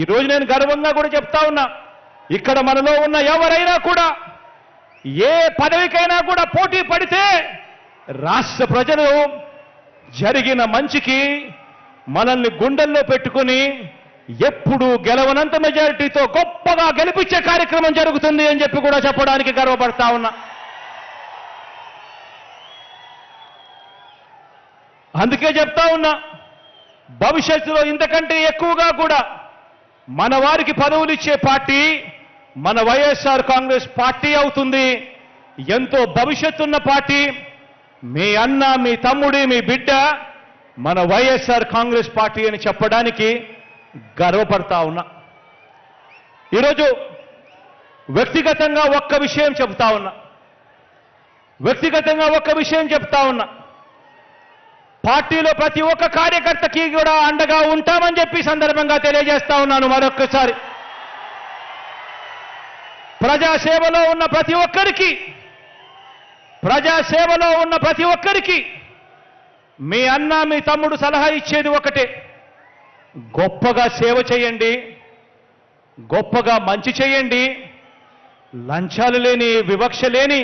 ఈరోజు నేను గర్వంగా కూడా చెప్తా ఉన్నా, ఇక్కడ మనలో ఉన్న ఎవరైనా కూడా ఏ పదవికైనా కూడా పోటీ పడితే రాష్ట్ర ప్రజలు జరిగిన మంచికి మనల్ని గుండెల్లో పెట్టుకుని ఎప్పుడు గెలవనంత మెజారిటీతో గొప్పగా గెలిపించే కార్యక్రమం జరుగుతుంది అని చెప్పి కూడా చెప్పడానికి గర్వపడతా ఉన్నా. అందుకే చెప్తా ఉన్నా, భవిష్యత్తులో ఇంతకంటే ఎక్కువగా కూడా మన వారికి పదవులు ఇచ్చే పార్టీ మన వైఎస్ఆర్ కాంగ్రెస్ పార్టీ అవుతుంది. ఎంతో భవిష్యత్తున్న పార్టీ, మీ అన్న, మీ తమ్ముడి, మీ బిడ్డ మన వైఎస్ఆర్ కాంగ్రెస్ పార్టీ అని చెప్పడానికి గర్వపడతా ఉన్నా. ఈరోజు వ్యక్తిగతంగా ఒక్క విషయం చెప్తా ఉన్నా. పార్టీలో ప్రతి ఒక్క కార్యకర్తకి కూడా అండగా ఉంటామని చెప్పి సందర్భంగా తెలియజేస్తా ఉన్నాను. మరొక్కసారి ప్రజాసేవలో ఉన్న ప్రతి ఒక్కరికి మీ అన్న, మీ తమ్ముడు సలహా ఇచ్చేది ఒకటే, గొప్పగా సేవ చేయండి, గొప్పగా మంచి చేయండి, లంచాలు లేని, వివక్ష లేని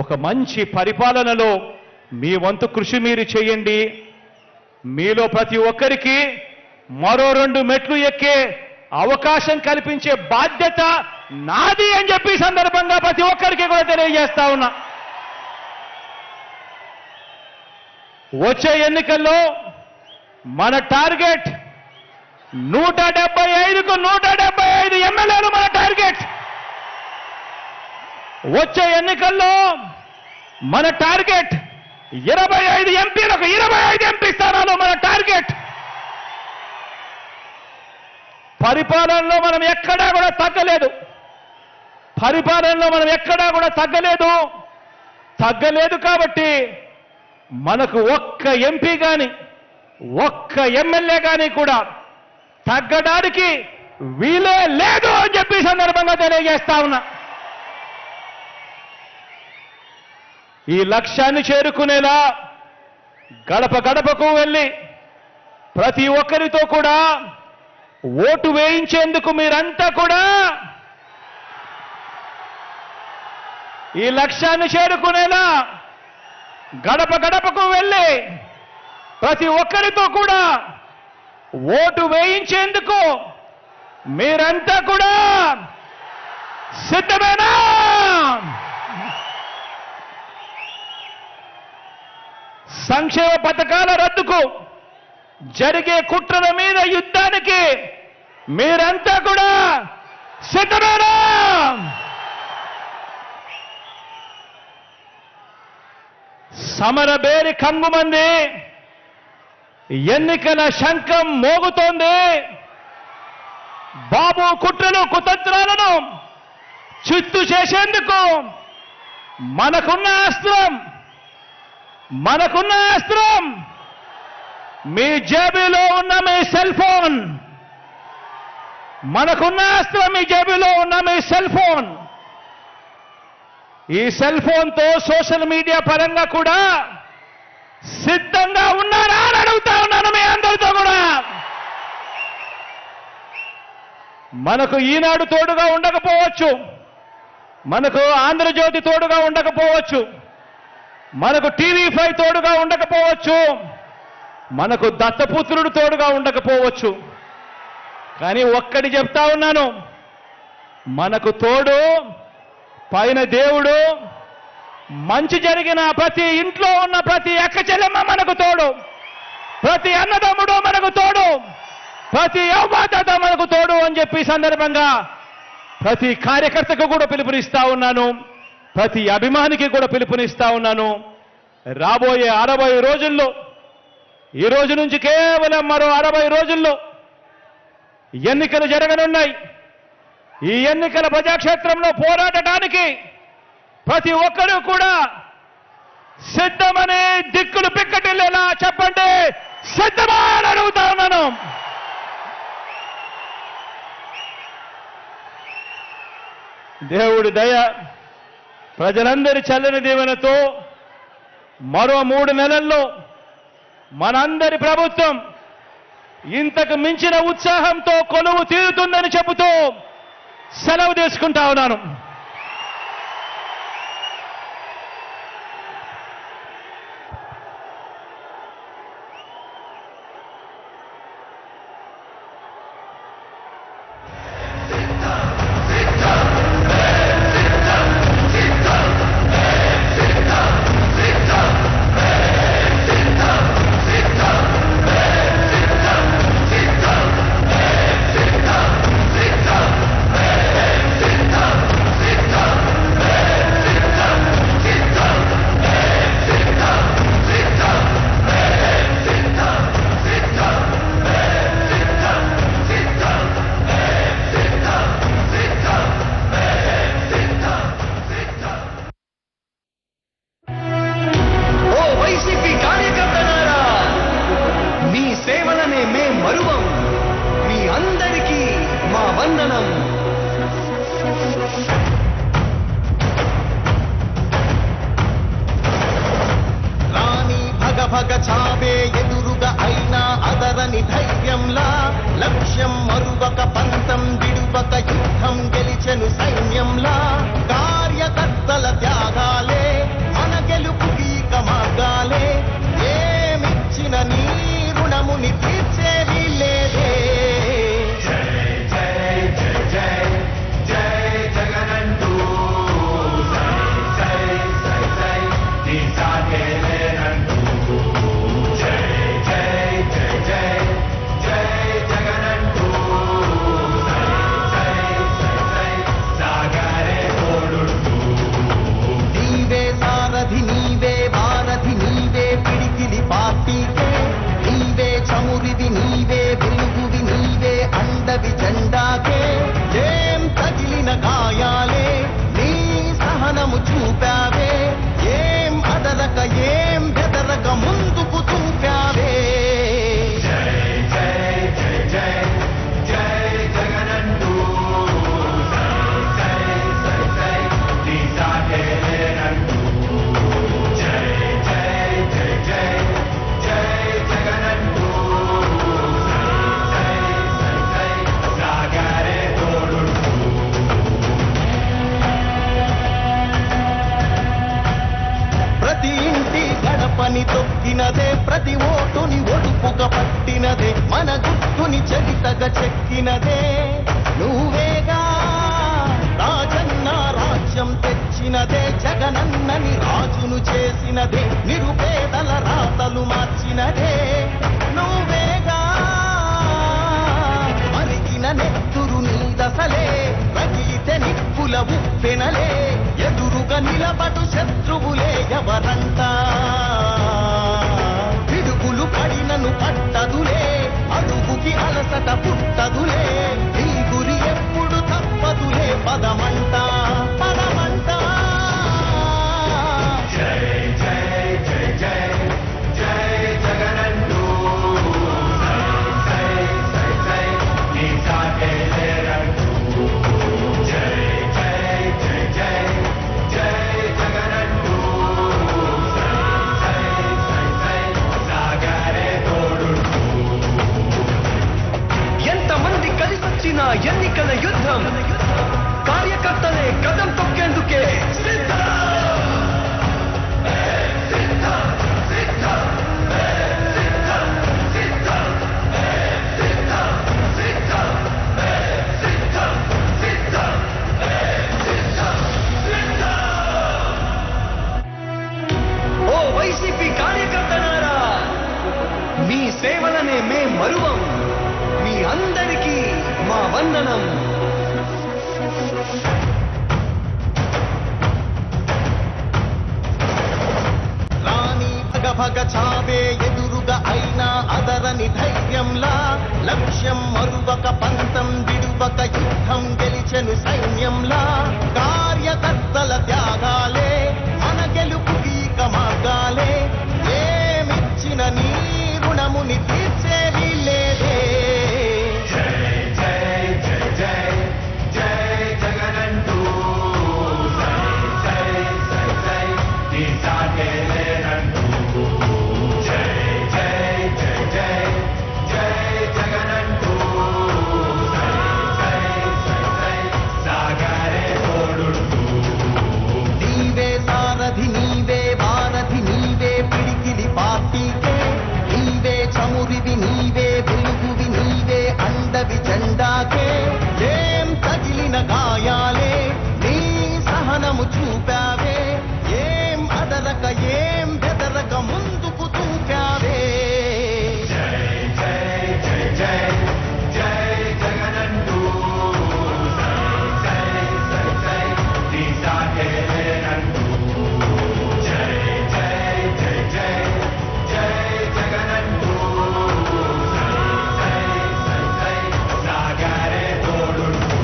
ఒక మంచి పరిపాలనలో మీ వంతు కృషి మీరు చేయండి. మీలో ప్రతి ఒక్కరికి మరో 2 మెట్లు ఎక్కే అవకాశం కల్పించే బాధ్యత నాది అని చెప్పి సందర్భంగా ప్రతి ఒక్కరికి కూడా తెలియజేస్తా ఉన్నా. వచ్చే ఎన్నికల్లో మన టార్గెట్ 175కు 175 ఎమ్మెల్యేలు మన టార్గెట్. వచ్చే ఎన్నికల్లో మన టార్గెట్ 25 ఎంపీలకు 25 ఎంపీ స్థానాలు మన టార్గెట్. పరిపాలనలో మనం ఎక్కడా కూడా తగ్గలేదు. కాబట్టి మనకు ఒక్క ఎంపీ కానీ, ఒక్క ఎమ్మెల్యే కానీ కూడా తగ్గడానికి వీలే లేదు అని చెప్పి సందర్భంగా తెలియజేస్తా ఉన్నా. ఈ లక్ష్యాన్ని చేరుకునేలా గడప గడపకు వెళ్ళి ప్రతి ఒక్కరితో కూడా ఓటు వేయించేందుకు మీరంతా కూడా ఈ లక్ష్యాన్ని చేరుకునేలా గడప గడపకు వెళ్ళి ప్రతి ఒక్కరితో కూడా ఓటు వేయించేందుకు మీరంతా కూడా సిద్ధమేనా? సంక్షేమ పథకాల రద్దుకు జరిగే కుట్రల మీద యుద్ధానికి మీరంతా కూడా సిద్ధమేనా? సమరబేరి కంగుమంది, ఎన్నికల శంఖం మోగుతోంది. బాబు కుట్రలు కుతంత్రాలను చిత్తు చేసేందుకు మనకున్న అస్త్రం మీ జేబులో ఉన్న మీ సెల్ ఫోన్. మనకున్న అస్త్రం మీ జేబులో ఉన్న మీ సెల్ ఫోన్. ఈ సెల్ ఫోన్తో సోషల్ మీడియా పరంగా కూడా సిద్ధంగా ఉన్నారా అని అడుగుతా ఉన్నాను మీ అందరితో కూడా. మనకు ఈనాడు తోడుగా ఉండకపోవచ్చు, మనకు ఆంధ్రజ్యోతి తోడుగా ఉండకపోవచ్చు, మనకు టీవీ5 తోడుగా ఉండకపోవచ్చు, మనకు దత్తపుత్రుడు తోడుగా ఉండకపోవచ్చు. కానీ ఒక్కటి చెప్తా ఉన్నాను, మనకు తోడు పైన దేవుడు. మంచి జరిగిన ప్రతి ఇంట్లో ఉన్న ప్రతి అక్క చెల్లెమ్మ మనకు తోడు, ప్రతి అన్నదమ్ముడు మనకు తోడు, ప్రతి అవమాత మనకు తోడు అని చెప్పి సందర్భంగా ప్రతి కార్యకర్తకు కూడా పిలుపునిస్తా ఉన్నాను, ప్రతి అభిమానికి కూడా పిలుపునిస్తా ఉన్నాను. రాబోయే 60 రోజుల్లో, ఈ రోజు నుంచి కేవలం మరో 60 రోజుల్లో ఎన్నికలు జరగనున్నాయి. ఈ ఎన్నికల ప్రజాక్షేత్రంలో పోరాడటానికి ప్రతి ఒక్కరూ కూడా సిద్ధమనే దిక్కులు పిక్కటిల్లేలా చెప్పండి, సిద్ధమా అని అడుగుతా ఉన్నాను. దేవుడి దయ, ప్రజలందరి చల్లని దీవెనతో మరో 3 నెలల్లో మనందరి ప్రభుత్వం ఇంతకు మించిన ఉత్సాహంతో కొలువు తీరుతుందని చెబుతూ సెలవు తీసుకుంటా ఉన్నాను. వందనం. రాణి భగ భగ చావే ఎదురుగా అయినా అదరని ధైర్యంలా, లక్ష్యం మరువక పంతం విడువక యుద్ధం గెలిచెను సైన్యంలా, కార్యకర్తల త్యాగాలే మన గెలుపుకి మార్గాలే, ఏమిచ్చిన నీ రుణముని తీర్చేది లేదే. Sagar గడపని తొక్కినదే ప్రతి ఓటుని ఒడుపుగా పట్టినదే మన గుర్తుని చరితగా చెక్కినదే నువ్వేగా రాజన్న రాజ్యం తెచ్చినదే జగనన్నని రాజును చేసినదే నిరుపేదల రాతలు మార్చినదే నువ్వేగా మరిగిన నెత్తురు నీదసలే రగిలితే నిప్పుల ఉప్పెనలే ఎదురుగా నిలబడు శత్రువులే ఎవరంట పిడుగులు పడినను పట్టదులే అడుగుకి అలసట పుట్టదులే నీ గురి ఎప్పుడు తప్పదులే పదమంట పదమంట జై జై జై జై జై జగనంటూ సై సై సై నీ సాటే లేరంటూ జై జై జై జై జై జగనంటూ సై సై సై సాగరే తోడుంటూ ఎంతమంది కలిసొచ్చిన ఎన్నికల యుద్ధం కార్యకర్తలే కదం తొక్కేందుకే ఓ వైసీపీ కార్యకర్తలారా మీ సేవలనే మే మరువం మీ అందరికీ మా వందనం రాణి భగ భగ చావే ఎదురుగా అయినా అదరని ధైర్యంలా లక్ష్యం మరువక పంతం విడువక యుద్ధం గెలిచెను సైన్యంలా కార్యకర్తల త్యాగాలే మన గెలుపుకి ఇక మార్గాలే ఏమిచ్చిన నీ రుణముని తీర్చేది లేదే జై జై జై జై జై జగనంటూ సై సై సై సై నీ సాటే లేరంటూ జై జై జై జై జై జగనంటూ సై సై సై సై సాగరే తోడుంటూ నీవే సారథి నీవే వారధి నీవే పిడికిలి పార్టీకే నీవే చమురివి నీవే వెలుగువి నీవే అండవి జెండాకే ఏం తగిలిన గాయాలే నీ సహనము చూపావే ఏం అదరక ఏం బెదరక ముందుకు దూకావే జై జై జై జై జై జగనంటూ సై సై సై నీ సాటే లేరంటూ జై జై జై జై జై జగనంటూ సై సై సై సాగరే తోడుంటూ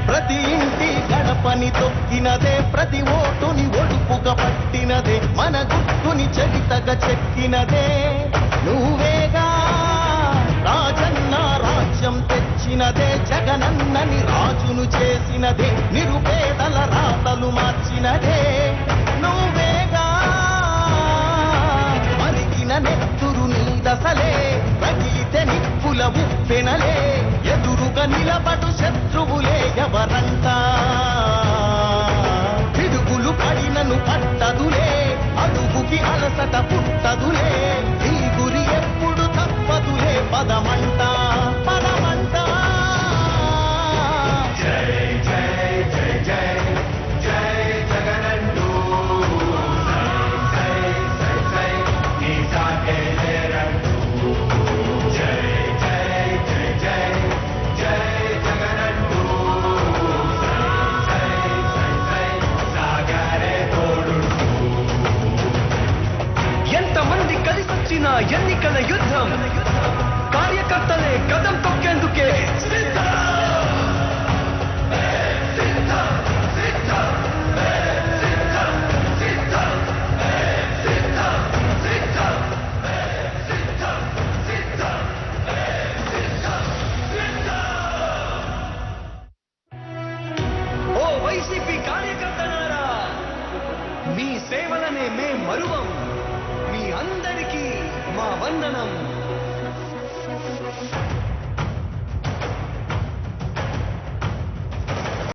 ప్రతి ఇంటి గడపని తొక్కినదే ప్రతి ఓటుని ఒడుపుగా పట్టినదే మన గుర్తుని చరితగా చెక్కినదే నువ్వేగా రాజన్న రాజ్యం తెచ్చినదే జగనన్నని రాజును చేసినదే నిరుపేదల రాతలు మార్చినదే నువ్వేగా మరిగిన నెత్తురు నీదసలే రగిలితే నిప్పుల ఉప్పెనలే ఎదురుగా నిలబడు శత్రువులే ఎవరంట పిడుగులు పడినను పట్టదులే అడుగుకి అలసట పుట్టదులే నీ గురి ఎప్పుడు తప్పదులే పదమంట పదమంట జై జై జై జై జై జగనంటూ సై సై సై నీ సాటే లేరంటూ జై జై జై జై జై జగనంటూ సై సై సై సాగరే తోడుంటూ ఎంతమంది కలిసొచ్చిన ఎన్నికల యుద్ధం కార్యకర్తలే కదం తొక్కేందుకే ఓ వైసీపీ కార్యకర్తలారా మీ సేవలనే మే మరువం మీ అందరికీ మా వందనం